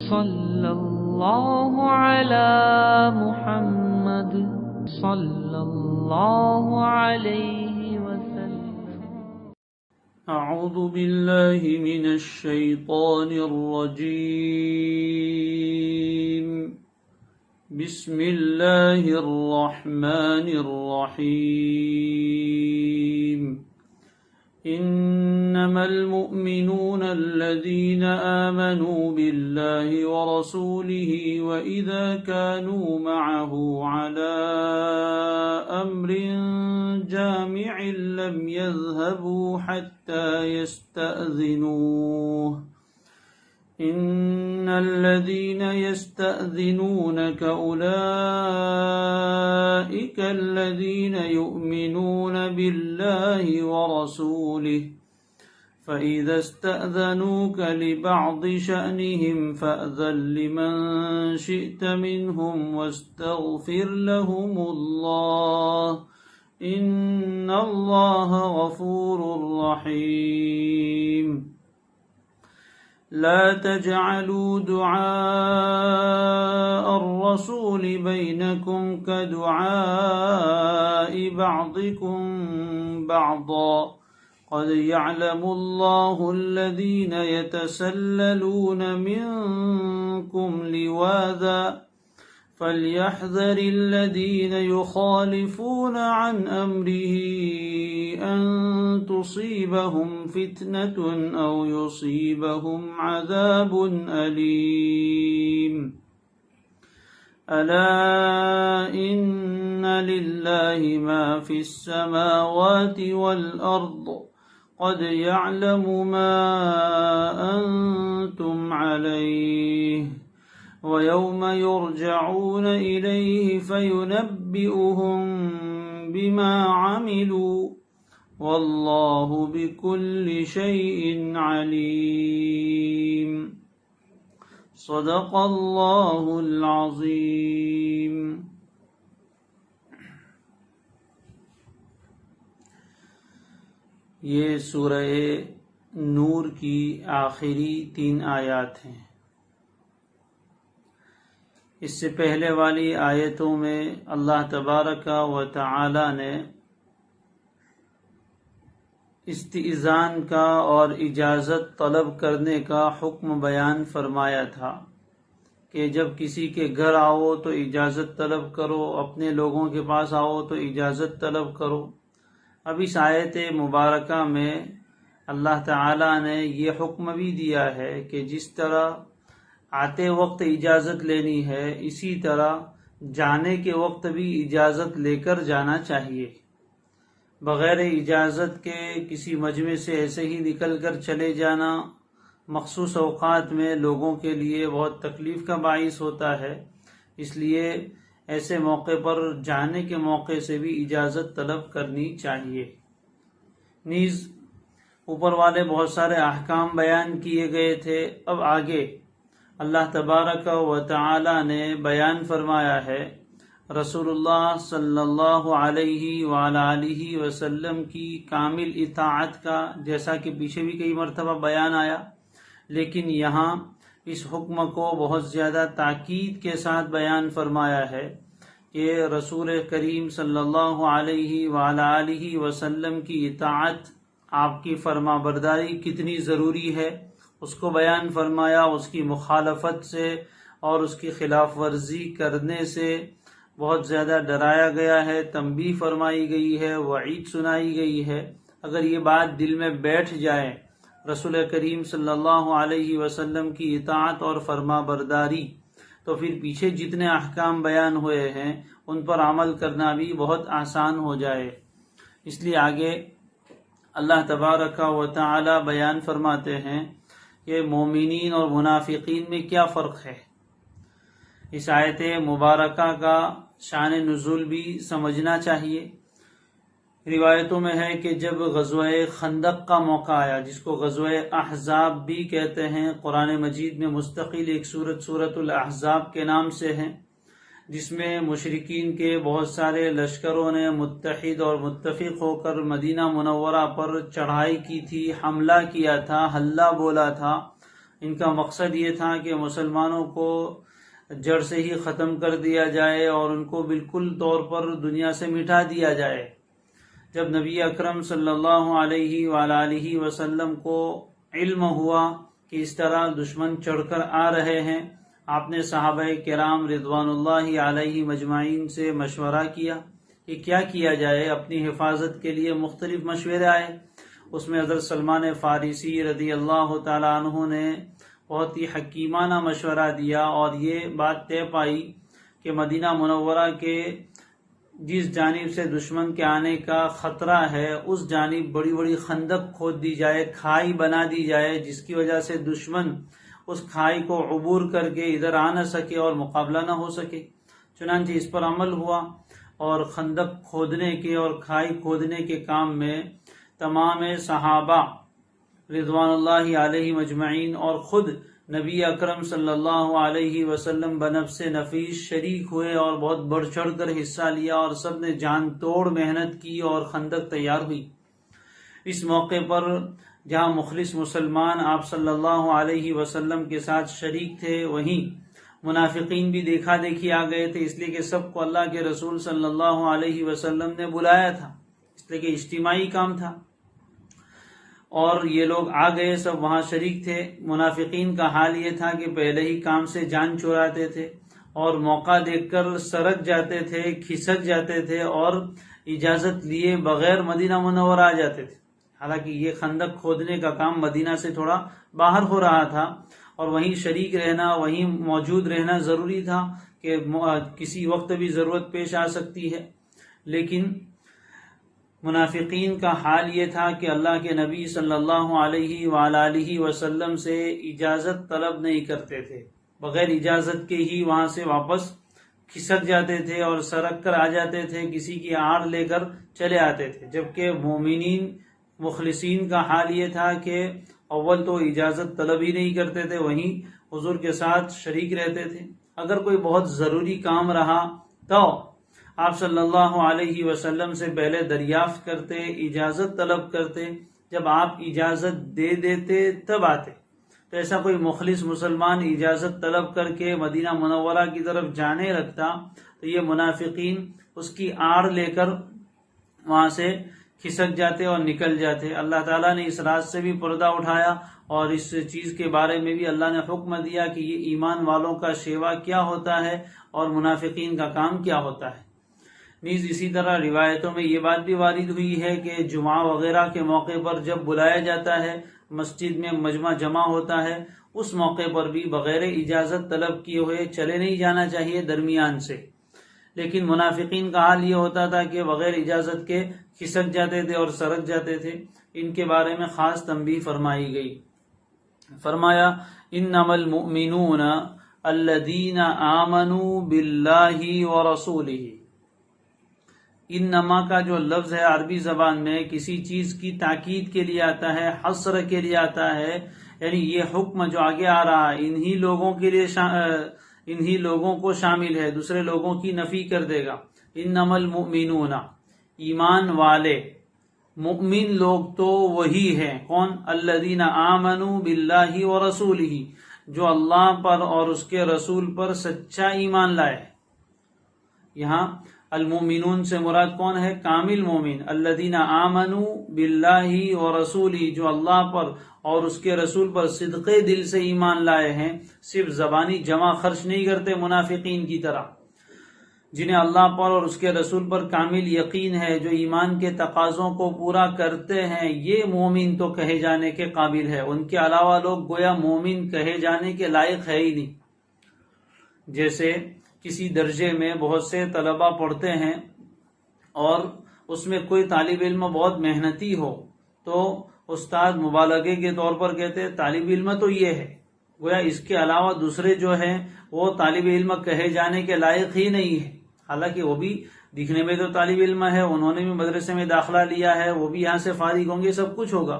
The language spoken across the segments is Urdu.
صلی اللہ علی محمد صلی اللہ علیہ وسلم۔ اعوذ باللہ من الشیطان الرجیم، بسم اللہ الرحمن الرحیم۔ انما المؤمنون الذين آمنوا بالله ورسوله وإذا كانوا معه على أمر جامع لم يذهبوا حتى يستأذنوه إن الذين يستأذنونك أولئك الذين يؤمنون بالله ورسوله فإذا استأذنوك لبعض شأنهم فأذن لمن شئت منهم واستغفر لهم الله إن الله غفور رحيم۔ لا تجعلوا دعاء الرسول بينكم كدعاء بعضكم بعضا قد يعلم الله الذين يتسللون منكم لواذا فليحذر الذين يخالفون عن أمره أن تصيبهم فتنة أو يصيبهم عذاب أليم۔ ألا إن لله ما في السماوات والأرض قد يعلم ما أنتم عليه ويوم يرجعون إليه فينبئهم بما عملوا والله بكل شيء عليم۔ صدق اللہ العظیم۔ یہ سورہ نور کی آخری 3 آیات ہیں۔ اس سے پہلے والی آیتوں میں اللہ تبارک و تعالی نے استئذان کا اور اجازت طلب کرنے کا حکم بیان فرمایا تھا کہ جب کسی کے گھر آؤ تو اجازت طلب کرو، اپنے لوگوں کے پاس آؤ تو اجازت طلب کرو۔ اب اس آیت مبارکہ میں اللہ تعالی نے یہ حکم بھی دیا ہے کہ جس طرح آتے وقت اجازت لینی ہے، اسی طرح جانے کے وقت بھی اجازت لے کر جانا چاہیے۔ بغیر اجازت کے کسی مجمع سے ایسے ہی نکل کر چلے جانا مخصوص اوقات میں لوگوں کے لیے بہت تکلیف کا باعث ہوتا ہے، اس لیے ایسے موقع پر جانے کے موقع سے بھی اجازت طلب کرنی چاہیے۔ نیز اوپر والے بہت سارے احکام بیان کیے گئے تھے، اب آگے اللہ تبارک و تعالی نے بیان فرمایا ہے رسول اللہ صلی اللہ علیہ وآلہ وسلم کی کامل اطاعت کا، جیسا کہ پیچھے بھی کئی مرتبہ بیان آیا، لیکن یہاں اس حکم کو بہت زیادہ تاکید کے ساتھ بیان فرمایا ہے کہ رسول کریم صلی اللہ علیہ وآلہ وسلم کی اطاعت، آپ کی فرما برداری کتنی ضروری ہے، اس کو بیان فرمایا۔ اس کی مخالفت سے اور اس کی خلاف ورزی کرنے سے بہت زیادہ ڈرایا گیا ہے، تنبیہ فرمائی گئی ہے، وعید سنائی گئی ہے۔ اگر یہ بات دل میں بیٹھ جائے رسول کریم صلی اللہ علیہ وسلم کی اطاعت اور فرما برداری، تو پھر پیچھے جتنے احکام بیان ہوئے ہیں ان پر عمل کرنا بھی بہت آسان ہو جائے۔ اس لیے آگے اللہ تبارک و تعالی بیان فرماتے ہیں کہ مومنین اور منافقین میں کیا فرق ہے۔ اس آیت مبارکہ کا شان نزول بھی سمجھنا چاہیے۔ روایتوں میں ہے کہ جب غزوہ خندق کا موقع آیا، جس کو غزوہ احزاب بھی کہتے ہیں، قرآن مجید میں مستقل ایک سورۃ الاحزاب کے نام سے ہے، جس میں مشرکین کے بہت سارے لشکروں نے متحد اور متفق ہو کر مدینہ منورہ پر چڑھائی کی تھی، حملہ کیا تھا، ہلہ بولا تھا، ان کا مقصد یہ تھا کہ مسلمانوں کو جڑ سے ہی ختم کر دیا جائے اور ان کو بالکل طور پر دنیا سے مٹا دیا جائے۔ جب نبی اکرم صلی اللہ علیہ وآلہ وسلم کو علم ہوا کہ اس طرح دشمن چڑھ کر آ رہے ہیں، آپ نے صحابہ کرام رضوان اللہ علیہ مجمعین سے مشورہ کیا کہ کیا کیا جائے۔ اپنی حفاظت کے لیے مختلف مشورے آئے۔ اس میں حضرت سلمان فارسی رضی اللہ تعالیٰ عنہ نے بہت ہی حکیمانہ مشورہ دیا اور یہ بات طے پائی کہ مدینہ منورہ کے جس جانب سے دشمن کے آنے کا خطرہ ہے اس جانب بڑی بڑی خندق کھود دی جائے، کھائی بنا دی جائے، جس کی وجہ سے دشمن اس کھائی کو عبور کر کے ادھر آ نہ سکے اور مقابلہ نہ ہو سکے۔ چنانچہ اس پر عمل ہوا اور خندق کھودنے کے اور کھائی کھودنے کے کام میں تمام صحابہ رضوان اللہ علیہ مجمعین اور خود نبی اکرم صلی اللہ علیہ وسلم بنفس نفیس شریک ہوئے اور بہت بڑھ چڑھ کر حصہ لیا اور سب نے جان توڑ محنت کی اور خندق تیار ہوئی۔ اس موقع پر جہاں مخلص مسلمان آپ صلی اللہ علیہ وسلم کے ساتھ شریک تھے، وہیں منافقین بھی دیکھا دیکھی آ گئے تھے، اس لیے کہ سب کو اللہ کے رسول صلی اللہ علیہ وسلم نے بلایا تھا، اس لیے کہ اجتماعی کام تھا اور یہ لوگ آ گئے، سب وہاں شریک تھے۔ منافقین کا حال یہ تھا کہ پہلے ہی کام سے جان چراتے تھے اور موقع دیکھ کر سرک جاتے تھے، کھسک جاتے تھے اور اجازت لیے بغیر مدینہ منورہ آ جاتے تھے۔ حالانکہ یہ خندق کھودنے کا کام مدینہ سے تھوڑا باہر ہو رہا تھا اور وہیں شریک رہنا، وہیں موجود رہنا ضروری تھا کہ کسی وقت بھی ضرورت پیش آ سکتی ہے۔ لیکن منافقین کا حال یہ تھا کہ اللہ کے نبی صلی اللہ علیہ وآلہ وسلم سے اجازت طلب نہیں کرتے تھے، بغیر اجازت کے ہی وہاں سے واپس کھسک جاتے تھے اور سرک کر آ جاتے تھے، کسی کی آڑ لے کر چلے آتے تھے۔ جبکہ مومنین مخلصین کا حال یہ تھا کہ اول تو اجازت طلب ہی نہیں کرتے تھے، وہیں حضور کے ساتھ شریک رہتے تھے۔ اگر کوئی بہت ضروری کام رہا تو آپ صلی اللہ علیہ وسلم سے پہلے دریافت کرتے، اجازت طلب کرتے، جب آپ اجازت دے دیتے تب آتے۔ تو ایسا کوئی مخلص مسلمان اجازت طلب کر کے مدینہ منورہ کی طرف جانے لگتا تو یہ منافقین اس کی آڑ لے کر وہاں سے کھسک جاتے اور نکل جاتے۔ اللہ تعالیٰ نے اس راز سے بھی پردہ اٹھایا اور اس چیز کے بارے میں بھی اللہ نے حکم دیا کہ یہ ایمان والوں کا شیوا کیا ہوتا ہے اور منافقین کا کام کیا ہوتا ہے۔ نیز اسی طرح روایتوں میں یہ بات بھی وارد ہوئی ہے کہ جمعہ وغیرہ کے موقع پر جب بلایا جاتا ہے، مسجد میں مجمع جمع ہوتا ہے، اس موقع پر بھی بغیر اجازت طلب کیے ہوئے چلے نہیں جانا چاہیے درمیان سے۔ لیکن منافقین کا حال یہ ہوتا تھا کہ بغیر اجازت کے کھسک جاتے تھے اور سرک جاتے تھے۔ ان کے بارے میں خاص تنبیہ فرمائی گئی۔ فرمایا انما المؤمنون الذین آمنوا باللہ ورسولہ۔ انما کا جو لفظ ہے عربی زبان میں کسی چیز کی تاکید کے لیے آتا ہے، حصر کے لیے آتا ہے، یعنی یہ حکم جو آگے آ رہا ہے انہی لوگوں کے لیے انہی لوگوں کو شامل ہے، دوسرے لوگوں کی نفی کر دے گا۔ انما المؤمنون، ایمان والے، مؤمن لوگ تو وہی ہیں، کون؟ الذین آمنوا باللہ ورسولہ، جو اللہ پر اور اس کے رسول پر سچا ایمان لائے۔ یہاں المؤمنون سے مراد کون ہے؟ کامل مومن۔ الذین آمنوا باللہ ورسولہ، جو اللہ پر اور اس کے رسول پر صدقے دل سے ایمان لائے ہیں، صرف زبانی جمع خرچ نہیں کرتے منافقین کی طرح، جنہیں اللہ پر اور اس کے رسول پر کامل یقین ہے، جو ایمان کے تقاضوں کو پورا کرتے ہیں، یہ مومن تو کہے جانے کے قابل ہے۔ ان کے علاوہ لوگ گویا مومن کہے جانے کے لائق ہے ہی نہیں۔ جیسے کسی درجے میں بہت سے طلبہ پڑھتے ہیں اور اس میں کوئی طالب علم بہت محنتی ہو تو استاد مبالغے کے طور پر کہتے ہیں طالب علم تو یہ ہے، گویا اس کے علاوہ دوسرے جو ہیں وہ طالب علم کہے جانے کے لائق ہی نہیں ہے، حالانکہ وہ بھی دکھنے میں تو طالب علم ہے، انہوں نے بھی مدرسے میں داخلہ لیا ہے، وہ بھی یہاں سے فارغ ہوں گے، سب کچھ ہوگا،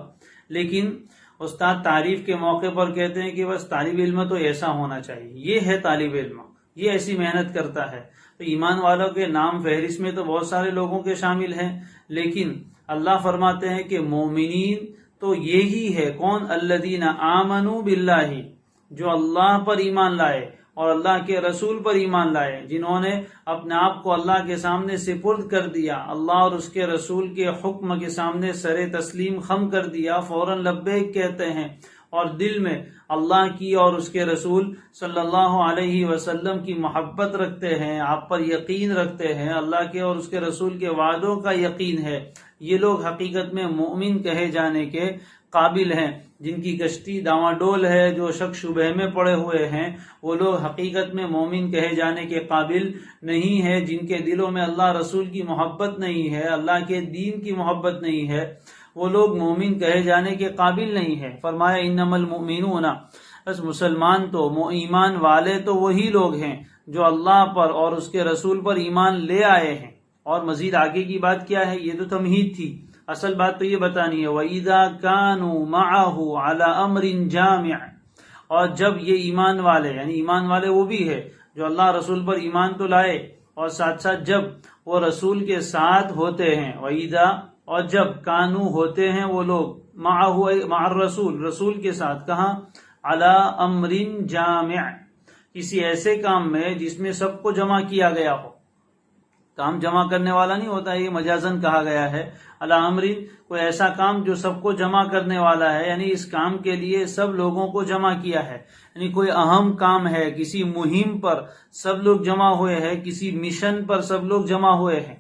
لیکن استاد تعریف کے موقع پر کہتے ہیں کہ بس طالب علم تو ایسا ہونا چاہیے، یہ ہے طالب علم، یہ ایسی محنت کرتا ہے۔ تو ایمان والوں کے نام فہرست میں تو بہت سارے لوگوں کے شامل ہیں، لیکن اللہ فرماتے ہیں کہ مومنین تو یہی ہے کون؟ الذین آمنوا باللہ، جو اللہ پر ایمان لائے اور اللہ کے رسول پر ایمان لائے، جنہوں نے اپنے آپ کو اللہ کے سامنے سپرد کر دیا، اللہ اور اس کے رسول کے حکم کے سامنے سر تسلیم خم کر دیا، فوراً لبیک کہتے ہیں، اور دل میں اللہ کی اور اس کے رسول صلی اللہ علیہ وسلم کی محبت رکھتے ہیں، آپ پر یقین رکھتے ہیں، اللہ کے اور اس کے رسول کے وعدوں کا یقین ہے، یہ لوگ حقیقت میں مومن کہے جانے کے قابل ہیں۔ جن کی کشتی ڈاواڈول ہے، جو شک شبہ میں پڑے ہوئے ہیں، وہ لوگ حقیقت میں مومن کہے جانے کے قابل نہیں ہے۔ جن کے دلوں میں اللہ رسول کی محبت نہیں ہے، اللہ کے دین کی محبت نہیں ہے، وہ لوگ مومن کہے جانے کے قابل نہیں ہے۔ فرمایا انما المؤمنون، بس مسلمان تو ایمان والے تو وہی لوگ ہیں جو اللہ پر اور اس کے رسول پر ایمان لے آئے ہیں۔ اور مزید آگے کی بات کیا ہے؟ یہ تو تمہید تھی، اصل بات تو یہ بتانی ہے وَإِذَا كَانُوا مَعَهُ عَلَى أَمْرٍ جَامِعٍ، اور جب یہ ایمان والے، یعنی ایمان والے وہ بھی ہے جو اللہ رسول پر ایمان تو لائے، اور ساتھ ساتھ جب وہ رسول کے ساتھ ہوتے ہیں، وَإِذَا، اور جب کانو ہوتے ہیں وہ لوگ، مع الرسول، رسول کے ساتھ، کہاں؟ عَلَى أَمْرٍ جَامِعٍ، کسی ایسے کام میں جس میں سب کو جمع کیا گیا ہو۔ کام جمع کرنے والا نہیں ہوتا، یہ مجازن کہا گیا ہے۔ علی امرین، کوئی ایسا کام جو سب کو جمع کرنے والا ہے، یعنی اس کام کے لیے سب لوگوں کو جمع کیا ہے، یعنی کوئی اہم کام ہے، کسی مہم پر سب لوگ جمع ہوئے ہیں، کسی مشن پر سب لوگ جمع ہوئے ہیں۔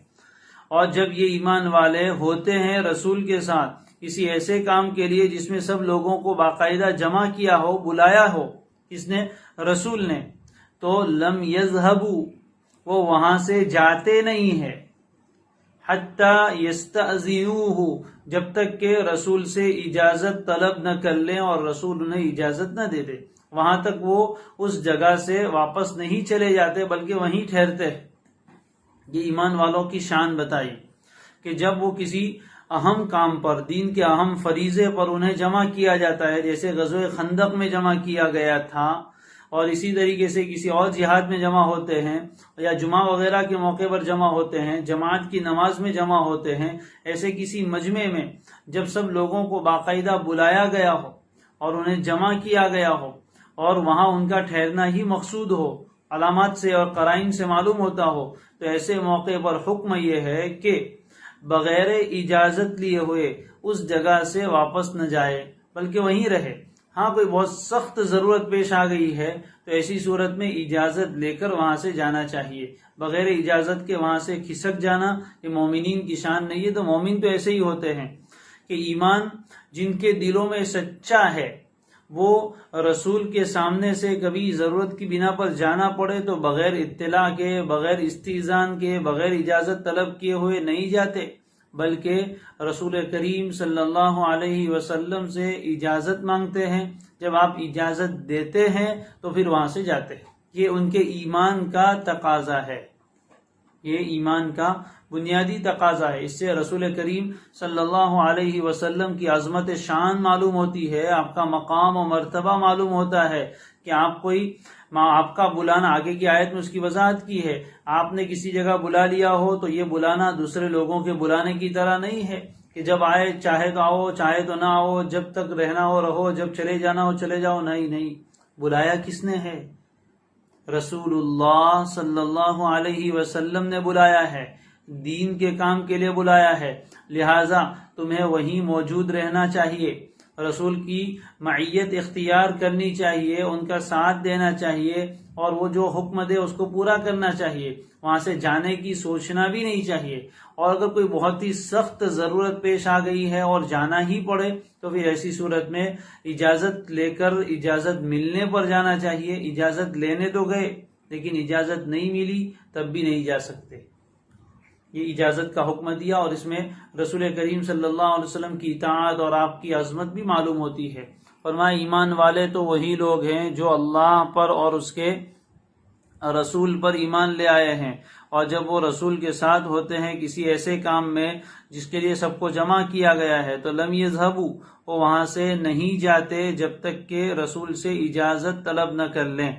اور جب یہ ایمان والے ہوتے ہیں رسول کے ساتھ کسی ایسے کام کے لیے جس میں سب لوگوں کو باقاعدہ جمع کیا ہو، بلایا ہو، کس نے؟ رسول نے، تو لم یذهبوا، وہ وہاں سے جاتے نہیں ہے، حتی یستأذنوہ، جب تک کہ رسول سے اجازت طلب نہ کر لیں اور رسول انہیں اجازت نہ دے دے، وہاں تک وہ اس جگہ سے واپس نہیں چلے جاتے بلکہ وہیں ٹھہرتے ہیں۔ یہ ایمان والوں کی شان بتائی کہ جب وہ کسی اہم کام پر، دین کے اہم فریضے پر انہیں جمع کیا جاتا ہے، جیسے غزوہ خندق میں جمع کیا گیا تھا، اور اسی طریقے سے کسی اور جہاد میں جمع ہوتے ہیں، یا جمعہ وغیرہ کے موقع پر جمع ہوتے ہیں، جماعت کی نماز میں جمع ہوتے ہیں، ایسے کسی مجمع میں جب سب لوگوں کو باقاعدہ بلایا گیا ہو اور انہیں جمع کیا گیا ہو اور وہاں ان کا ٹھہرنا ہی مقصود ہو، علامات سے اور قرائن سے معلوم ہوتا ہو، تو ایسے موقع پر حکم یہ ہے کہ بغیر اجازت لیے ہوئے اس جگہ سے واپس نہ جائے بلکہ وہیں رہے۔ ہاں کوئی بہت سخت ضرورت پیش آ گئی ہے تو ایسی صورت میں اجازت لے کر وہاں سے جانا چاہیے، بغیر اجازت کے وہاں سے کھسک جانا یہ مومنین کی شان نہیں ہے۔ تو مومن تو ایسے ہی ہوتے ہیں کہ ایمان جن کے دلوں میں سچا ہے، وہ رسول کے سامنے سے کبھی ضرورت کی بنا پر جانا پڑے تو بغیر اطلاع کے، بغیر استئذان کے، بغیر اجازت طلب کیے ہوئے نہیں جاتے، بلکہ رسول کریم صلی اللہ علیہ وسلم سے اجازت مانگتے ہیں۔ جب آپ اجازت دیتے ہیں تو پھر وہاں سے جاتے ہیں۔ یہ ان کے ایمان کا تقاضا ہے، یہ ایمان کا بنیادی تقاضا ہے۔ اس سے رسول کریم صلی اللہ علیہ وسلم کی عظمت شان معلوم ہوتی ہے، آپ کا مقام و مرتبہ معلوم ہوتا ہے کہ آپ کا بلانا، آگے کی آیت میں اس کی وضاحت کی ہے، آپ نے کسی جگہ بلا لیا ہو تو یہ بلانا دوسرے لوگوں کے بلانے کی طرح نہیں ہے کہ جب آئے چاہے تو آؤ چاہے تو نہ آؤ، جب تک رہنا ہو رہو، جب چلے جانا ہو چلے جاؤ۔ نہیں، بلایا کس نے ہے؟ رسول اللہ صلی اللہ علیہ وسلم نے بلایا ہے، دین کے کام کے لیے بلایا ہے، لہٰذا تمہیں وہیں موجود رہنا چاہیے، رسول کی معیت اختیار کرنی چاہیے، ان کا ساتھ دینا چاہیے، اور وہ جو حکم دے اس کو پورا کرنا چاہیے، وہاں سے جانے کی سوچنا بھی نہیں چاہیے۔ اور اگر کوئی بہت ہی سخت ضرورت پیش آ گئی ہے اور جانا ہی پڑے تو پھر ایسی صورت میں اجازت لے کر، اجازت ملنے پر جانا چاہیے۔ اجازت لینے تو گئے لیکن اجازت نہیں ملی تب بھی نہیں جا سکتے۔ یہ اجازت کا حکم دیا، اور اس میں رسول کریم صلی اللہ علیہ وسلم کی اطاعت اور آپ کی عظمت بھی معلوم ہوتی ہے۔ فرمایا ایمان والے تو وہی لوگ ہیں جو اللہ پر اور اس کے رسول پر ایمان لے آئے ہیں، اور جب وہ رسول کے ساتھ ہوتے ہیں کسی ایسے کام میں جس کے لیے سب کو جمع کیا گیا ہے تو لم یذهبوا، وہ وہاں سے نہیں جاتے جب تک کہ رسول سے اجازت طلب نہ کر لیں۔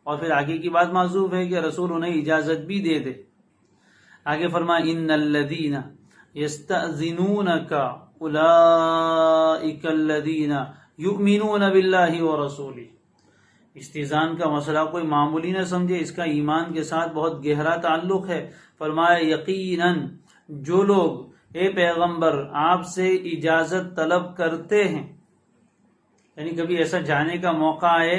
اور پھر آگے کی بات معذوف ہے کہ رسول انہیں اجازت بھی دے۔ آگے فرمایا ان الذین یستأذنونک اولئک الذین یؤمنون باللہ ورسولہ۔ استئذان کا مسئلہ کوئی معمولی نہ سمجھے، اس کا ایمان کے ساتھ بہت گہرا تعلق ہے۔ فرمایا یقیناً جو لوگ اے پیغمبر آپ سے اجازت طلب کرتے ہیں، یعنی کبھی ایسا جانے کا موقع آئے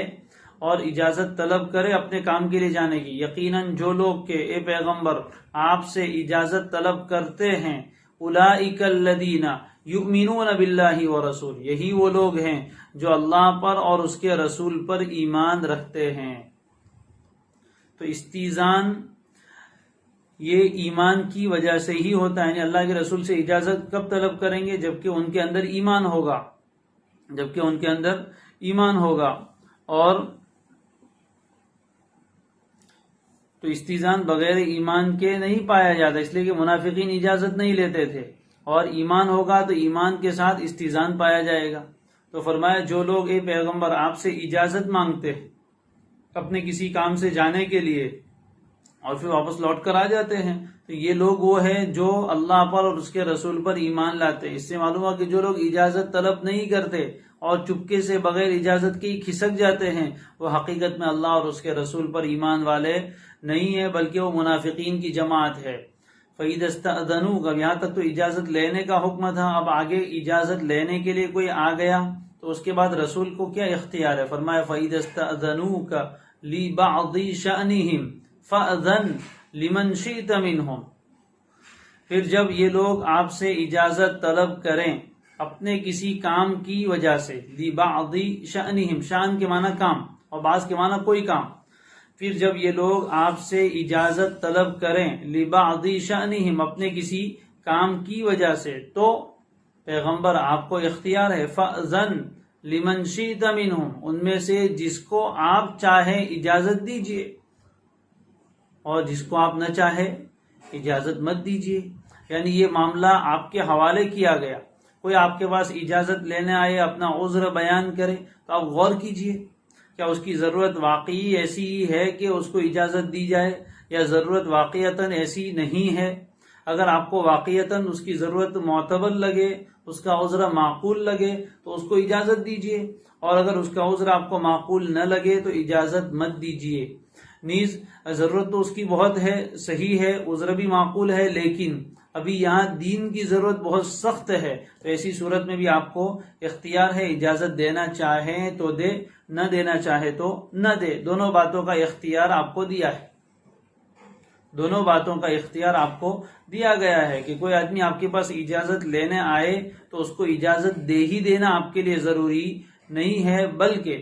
اور اجازت طلب کرے اپنے کام کے لیے جانے کی، یقیناً جو لوگ کہ اے پیغمبر آپ سے اجازت طلب کرتے ہیں، اولئک الذین یؤمنون باللہ ورسولہ، یہی وہ لوگ ہیں جو اللہ پر اور اس کے رسول پر ایمان رکھتے ہیں۔ تو استئذان یہ ایمان کی وجہ سے ہی ہوتا ہے، یعنی اللہ کے رسول سے اجازت کب طلب کریں گے؟ جبکہ ان کے اندر ایمان ہوگا، جبکہ ان کے اندر ایمان ہوگا۔ اور تو استئذان بغیر ایمان کے نہیں پایا جاتا، اس لیے کہ منافقین اجازت نہیں لیتے تھے، اور ایمان ہوگا تو ایمان کے ساتھ استئذان پایا جائے گا۔ تو فرمایا جو لوگ اے پیغمبر آپ سے اجازت مانگتے ہیں اپنے کسی کام سے جانے کے لیے اور پھر واپس لوٹ کر آ جاتے ہیں، تو یہ لوگ وہ ہیں جو اللہ پر اور اس کے رسول پر ایمان لاتے ہیں۔ اس سے معلوم ہوا کہ جو لوگ اجازت طلب نہیں کرتے اور چپکے سے بغیر اجازت کے ہی کھسک جاتے ہیں، وہ حقیقت میں اللہ اور اس کے رسول پر ایمان والے نہیں ہیں، بلکہ وہ منافقین کی جماعت ہے۔ فَإِذَا اسْتَأْذَنُوكَ، یہاں تک تو اجازت لینے کا حکم تھا، اب آگے اجازت لینے کے لیے کوئی آ گیا تو اس کے بعد رسول کو کیا اختیار ہے؟ فرمایا فَإِذَا اسْتَأْذَنُوكَ لِبَعْضِ شَأْنِهِمْ فَأْذَنْ لِمَنْ شِئْتَ مِنْهُمْ، پھر جب یہ لوگ آپ سے اجازت طلب کریں اپنے کسی کام کی وجہ سے، لِبَعْضِ شَأْنِهِمْ، شان کے معنی کام اور بعض کے معنی کوئی کام، پھر جب یہ لوگ آپ سے اجازت طلب کریں لِبَعْضِ شَأْنِهِمْ، اپنے کسی کام کی وجہ سے، تو پیغمبر آپ کو اختیار ہے، فَأْذَنْ لِمَنْ شِئْتَ مِنْهُمْ، ان میں سے جس کو آپ چاہیں اجازت دیجئے اور جس کو آپ نہ چاہے اجازت مت دیجیے۔ یعنی یہ معاملہ آپ کے حوالے کیا گیا، کوئی آپ کے پاس اجازت لینے آئے اپنا عذر بیان کرے تو آپ غور کیجیے، کیا اس کی ضرورت واقعی ایسی ہے کہ اس کو اجازت دی جائے، یا ضرورت واقعتاً ایسی نہیں ہے؟ اگر آپ کو واقعتاً اس کی ضرورت معتبر لگے، اس کا عذر معقول لگے تو اس کو اجازت دیجیے، اور اگر اس کا عذر آپ کو معقول نہ لگے تو اجازت مت دیجیے۔ نیز ضرورت تو اس کی بہت ہے، صحیح ہے، عذر بھی معقول ہے، لیکن ابھی یہاں دین کی ضرورت بہت سخت ہے، تو ایسی صورت میں بھی آپ کو اختیار ہے، اجازت دینا چاہیں تو دے، نہ دینا چاہے تو نہ دے، دونوں باتوں کا اختیار آپ کو دیا ہے، دونوں باتوں کا اختیار آپ کو دیا گیا ہے کہ کوئی آدمی آپ کے پاس اجازت لینے آئے تو اس کو اجازت دے ہی دینا آپ کے لیے ضروری نہیں ہے، بلکہ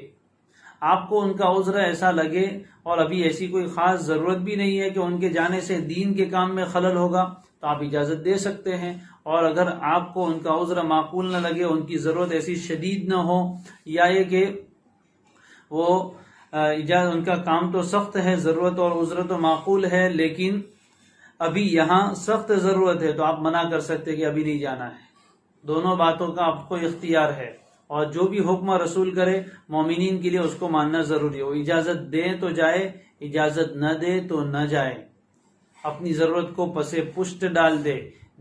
آپ کو ان کا عذر ایسا لگے اور ابھی ایسی کوئی خاص ضرورت بھی نہیں ہے کہ ان کے جانے سے دین کے کام میں خلل ہوگا تو آپ اجازت دے سکتے ہیں، اور اگر آپ کو ان کا عذر معقول نہ لگے، ان کی ضرورت ایسی شدید نہ ہو، یا یہ کہ وہ ان کا کام تو سخت ہے، ضرورت اور عذر تو معقول ہے، لیکن ابھی یہاں سخت ضرورت ہے، تو آپ منع کر سکتے کہ ابھی نہیں جانا ہے۔ دونوں باتوں کا آپ کو اختیار ہے، اور جو بھی حکم رسول کرے مومنین کے لیے اس کو ماننا ضروری ہے۔ وہ اجازت دے تو جائے، اجازت نہ دے تو نہ جائے، اپنی ضرورت کو پس پشت ڈال دے،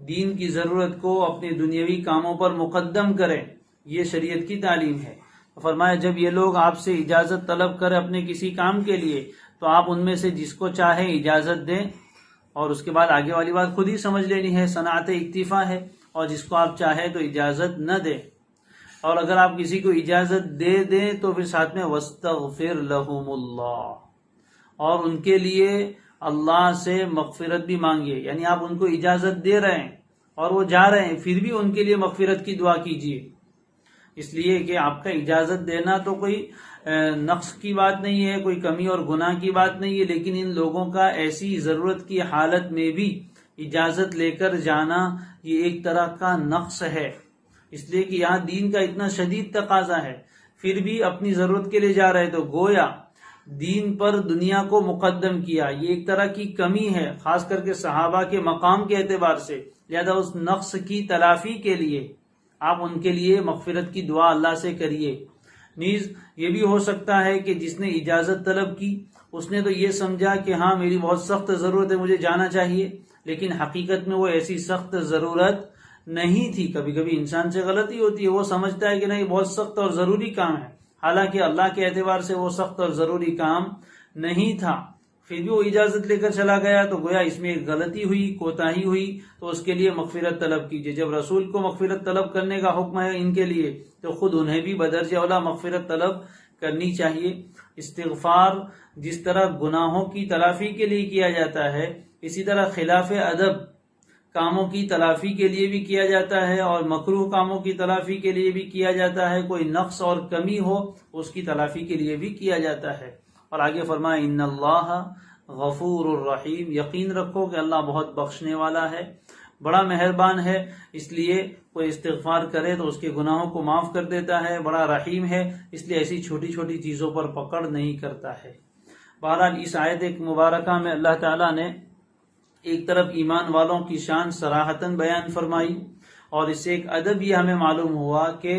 دین کی ضرورت کو اپنے دنیاوی کاموں پر مقدم کرے، یہ شریعت کی تعلیم ہے۔ فرمایا جب یہ لوگ آپ سے اجازت طلب کرے اپنے کسی کام کے لیے تو آپ ان میں سے جس کو چاہے اجازت دیں، اور اس کے بعد آگے والی بات خود ہی سمجھ لینی ہے، صنعت اکتفا ہے، اور جس کو آپ چاہے تو اجازت نہ دیں، اور اگر آپ کسی کو اجازت دے دیں تو پھر ساتھ میں وَاسْتَغْفِرْ لَهُمُ اللَّهُ، اور ان کے لیے اللہ سے مغفرت بھی مانگیے، یعنی آپ ان کو اجازت دے رہے ہیں اور وہ جا رہے ہیں، پھر بھی ان کے لیے مغفرت کی دعا کیجیے، اس لیے کہ آپ کا اجازت دینا تو کوئی نقص کی بات نہیں ہے، کوئی کمی اور گناہ کی بات نہیں ہے، لیکن ان لوگوں کا ایسی ضرورت کی حالت میں بھی اجازت لے کر جانا یہ ایک طرح کا نقص ہے، اس لیے کہ یہاں دین کا اتنا شدید تقاضا ہے، پھر بھی اپنی ضرورت کے لیے جا رہے تو گویا دین پر دنیا کو مقدم کیا، یہ ایک طرح کی کمی ہے، خاص کر کے صحابہ کے مقام کے اعتبار سے، لہذا اس نقص کی تلافی کے لیے آپ ان کے لیے مغفرت کی دعا اللہ سے کریے۔ نیز یہ بھی ہو سکتا ہے کہ جس نے اجازت طلب کی اس نے تو یہ سمجھا کہ ہاں میری بہت سخت ضرورت ہے، مجھے جانا چاہیے، لیکن حقیقت میں وہ ایسی سخت ضرورت نہیں تھی. کبھی کبھی انسان سے غلطی ہوتی ہے، وہ سمجھتا ہے کہ نہیں بہت سخت اور ضروری کام ہے، حالانکہ اللہ کے اعتبار سے وہ سخت اور ضروری کام نہیں تھا، پھر بھی وہ اجازت لے کر چلا گیا تو گویا اس میں ایک غلطی ہوئی، کوتاہی ہوئی، تو اس کے لیے مغفرت طلب کیجیے. جب رسول کو مغفرت طلب کرنے کا حکم ہے ان کے لیے تو خود انہیں بھی بدرجہ اولا مغفرت طلب کرنی چاہیے. استغفار جس طرح گناہوں کی تلافی کے لیے کیا جاتا ہے، اسی طرح خلاف ادب کاموں کی تلافی کے لیے بھی کیا جاتا ہے، اور مکروہ کاموں کی تلافی کے لیے بھی کیا جاتا ہے. کوئی نقص اور کمی ہو اس کی تلافی کے لیے بھی کیا جاتا ہے. اور آگے فرمایا ان اللہ غفور الرحیم، یقین رکھو کہ اللہ بہت بخشنے والا ہے، بڑا مہربان ہے. اس لیے کوئی استغفار کرے تو اس کے گناہوں کو معاف کر دیتا ہے، بڑا رحیم ہے، اس لیے ایسی چھوٹی چھوٹی چیزوں پر پکڑ نہیں کرتا ہے. بہرحال اس آیت مبارکہ میں اللہ تعالیٰ نے ایک طرف ایمان والوں کی شان صراحتاً بیان فرمائی، اور اس سے ایک ادب یہ ہمیں معلوم ہوا کہ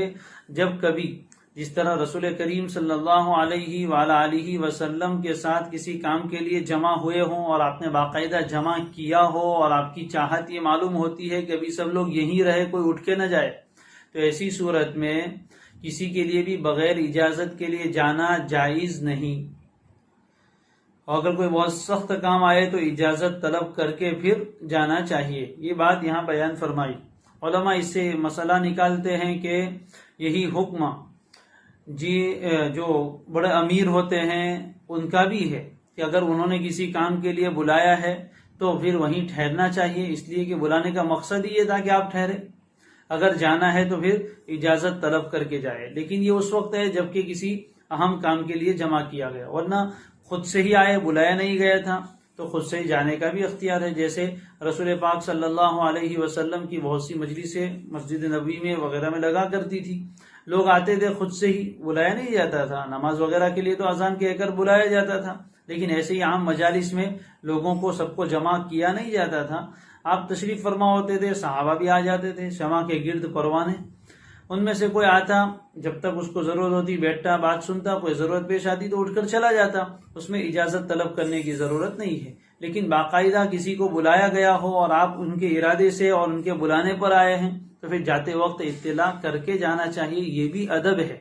جب کبھی جس طرح رسول کریم صلی اللہ علیہ وآلہ وسلم کے ساتھ کسی کام کے لیے جمع ہوئے ہوں اور آپ نے باقاعدہ جمع کیا ہو اور آپ کی چاہت یہ معلوم ہوتی ہے کہ ابھی سب لوگ یہیں رہے، کوئی اٹھ کے نہ جائے، تو ایسی صورت میں کسی کے لیے بھی بغیر اجازت کے لیے جانا جائز نہیں. اور اگر کوئی بہت سخت کام آئے تو اجازت طلب کر کے پھر جانا چاہیے. یہ بات یہاں بیان فرمائی. علماء اس سے مسئلہ نکالتے ہیں کہ یہی حکم جو بڑے امیر ہوتے ہیں ان کا بھی ہے کہ اگر انہوں نے کسی کام کے لیے بلایا ہے تو پھر وہیں ٹھہرنا چاہیے، اس لیے کہ بلانے کا مقصد ہی یہ تھا کہ آپ ٹھہرے. اگر جانا ہے تو پھر اجازت طلب کر کے جائے، لیکن یہ اس وقت ہے جبکہ کسی اہم کام کے لیے جمع کیا گیا، ورنہ خود سے ہی آئے، بلایا نہیں گیا تھا تو خود سے ہی جانے کا بھی اختیار ہے. جیسے رسول پاک صلی اللہ علیہ وسلم کی بہت سی مجلسیں مسجد نبوی میں وغیرہ میں لگا کرتی تھی، لوگ آتے تھے، خود سے ہی بلایا نہیں جاتا تھا. نماز وغیرہ کے لیے تو اذان کہہ کر بلایا جاتا تھا، لیکن ایسے ہی عام مجالس میں لوگوں کو سب کو جمع کیا نہیں جاتا تھا. آپ تشریف فرما ہوتے تھے، صحابہ بھی آ جاتے تھے، شمع کے گرد پروانے، ان میں سے کوئی آتا، جب تک اس کو ضرورت ہوتی بیٹھتا، بات سنتا، کوئی ضرورت پیش آتی تو اٹھ کر چلا جاتا. اس میں اجازت طلب کرنے کی ضرورت نہیں ہے. لیکن باقاعدہ کسی کو بلایا گیا ہو اور آپ ان کے ارادے سے اور ان کے بلانے پر آئے ہیں تو پھر جاتے وقت اطلاع کر کے جانا چاہیے. یہ بھی ادب ہے.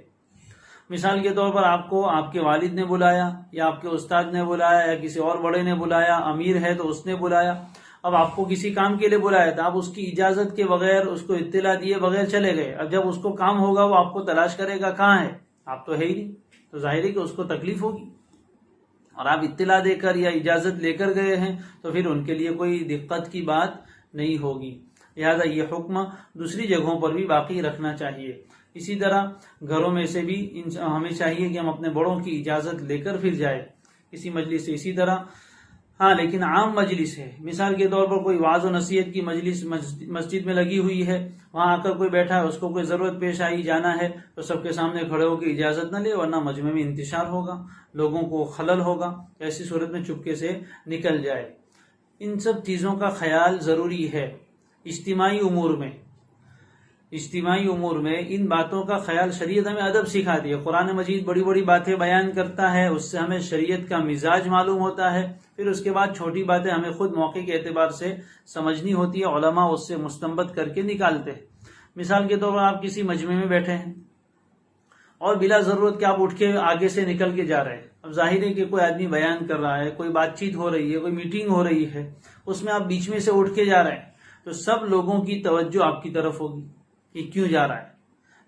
مثال کے طور پر آپ کو آپ کے والد نے بلایا یا آپ کے استاد نے بلایا یا کسی اور بڑے نے بلایا، امیر ہے تو اس نے بلایا. اب آپ کو کسی کام کے لیے بلایا تھا، آپ اس کی اجازت کے بغیر، اس کو اطلاع دیے بغیر چلے گئے. اب جب اس کو کام ہوگا وہ آپ کو تلاش کرے گا کہاں ہے، آپ تو ہے ہی نہیں، تو ظاہر ہے کہ اس کو تکلیف ہوگی. اور آپ اطلاع دے کر یا اجازت لے کر گئے ہیں تو پھر ان کے لیے کوئی دقت کی بات نہیں ہوگی. لہذا یہ حکم دوسری جگہوں پر بھی باقی رکھنا چاہیے. اسی طرح گھروں میں سے بھی ہمیں چاہیے کہ ہم اپنے بڑوں کی اجازت لے کر پھر جائے کسی مجلس سے. اسی طرح ہاں لیکن عام مجلس ہے، مثال کے طور پر کوئی وعظ و نصیحت کی مجلس مسجد میں لگی ہوئی ہے، وہاں آ کر کوئی بیٹھا ہے، اس کو کوئی ضرورت پیش آئی، جانا ہے تو سب کے سامنے کھڑے ہو کے اجازت نہ لے، ورنہ مجمع میں انتشار ہوگا، لوگوں کو خلل ہوگا. ایسی صورت میں چپکے سے نکل جائے. ان سب چیزوں کا خیال ضروری ہے. اجتماعی امور میں ان باتوں کا خیال شریعت ہمیں ادب سکھاتی ہے. قرآن مجید بڑی بڑی باتیں بیان کرتا ہے، اس سے ہمیں شریعت کا مزاج معلوم ہوتا ہے. پھر اس کے بعد چھوٹی باتیں ہمیں خود موقع کے اعتبار سے سمجھنی ہوتی ہے، علماء اس سے مستنبط کر کے نکالتے ہیں. مثال کے طور پر آپ کسی مجمع میں بیٹھے ہیں اور بلا ضرورت کہ آپ اٹھ کے آگے سے نکل کے جا رہے ہیں. اب ظاہر ہے کہ کوئی آدمی بیان کر رہا ہے، کوئی بات چیت ہو رہی ہے، کوئی میٹنگ ہو رہی ہے، اس میں آپ بیچ میں سے اٹھ کے جا رہے ہیں تو سب لوگوں کی توجہ آپ کی طرف ہوگی کہ کیوں جا رہا ہے.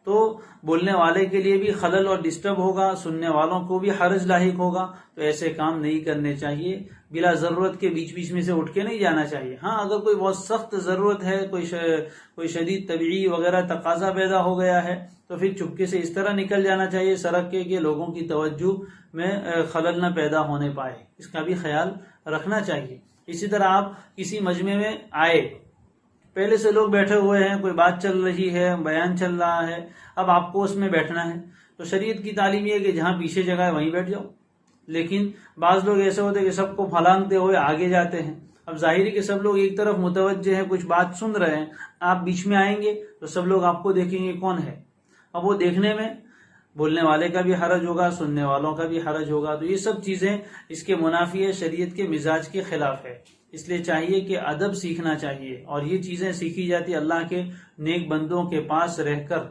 تو بولنے والے کے لیے بھی خلل اور ڈسٹرب ہوگا، سننے والوں کو بھی حرج لاحق ہوگا. تو ایسے کام نہیں کرنے چاہیے، بلا ضرورت کے بیچ میں سے اٹھ کے نہیں جانا چاہیے. ہاں اگر کوئی بہت سخت ضرورت ہے، کوئی شدید طبعی وغیرہ تقاضا پیدا ہو گیا ہے تو پھر چپکے سے اس طرح نکل جانا چاہیے سڑک کے کہ لوگوں کی توجہ میں خلل نہ پیدا ہونے پائے. اس کا بھی خیال رکھنا چاہیے. اسی طرح آپ کسی مجمع میں آئے، پہلے سے لوگ بیٹھے ہوئے ہیں، کوئی بات چل رہی ہے، بیان چل رہا ہے، اب آپ کو اس میں بیٹھنا ہے تو شریعت کی تعلیم یہ ہے کہ جہاں پیچھے جگہ ہے وہیں بیٹھ جاؤ. لیکن بعض لوگ ایسے ہوتے ہیں کہ سب کو پھلانگتے ہوئے آگے جاتے ہیں. اب ظاہر ہے کہ سب لوگ ایک طرف متوجہ ہیں، کچھ بات سن رہے ہیں، آپ بیچ میں آئیں گے تو سب لوگ آپ کو دیکھیں گے کون ہے. اب وہ دیکھنے میں بولنے والے کا بھی حرج ہوگا، سننے والوں کا بھی حرج ہوگا. تو یہ سب چیزیں اس کے منافی ہے، شریعت کے مزاج کے خلاف ہے. اس لیے چاہیے کہ ادب سیکھنا چاہیے، اور یہ چیزیں سیکھی جاتی اللہ کے نیک بندوں کے پاس رہ کر.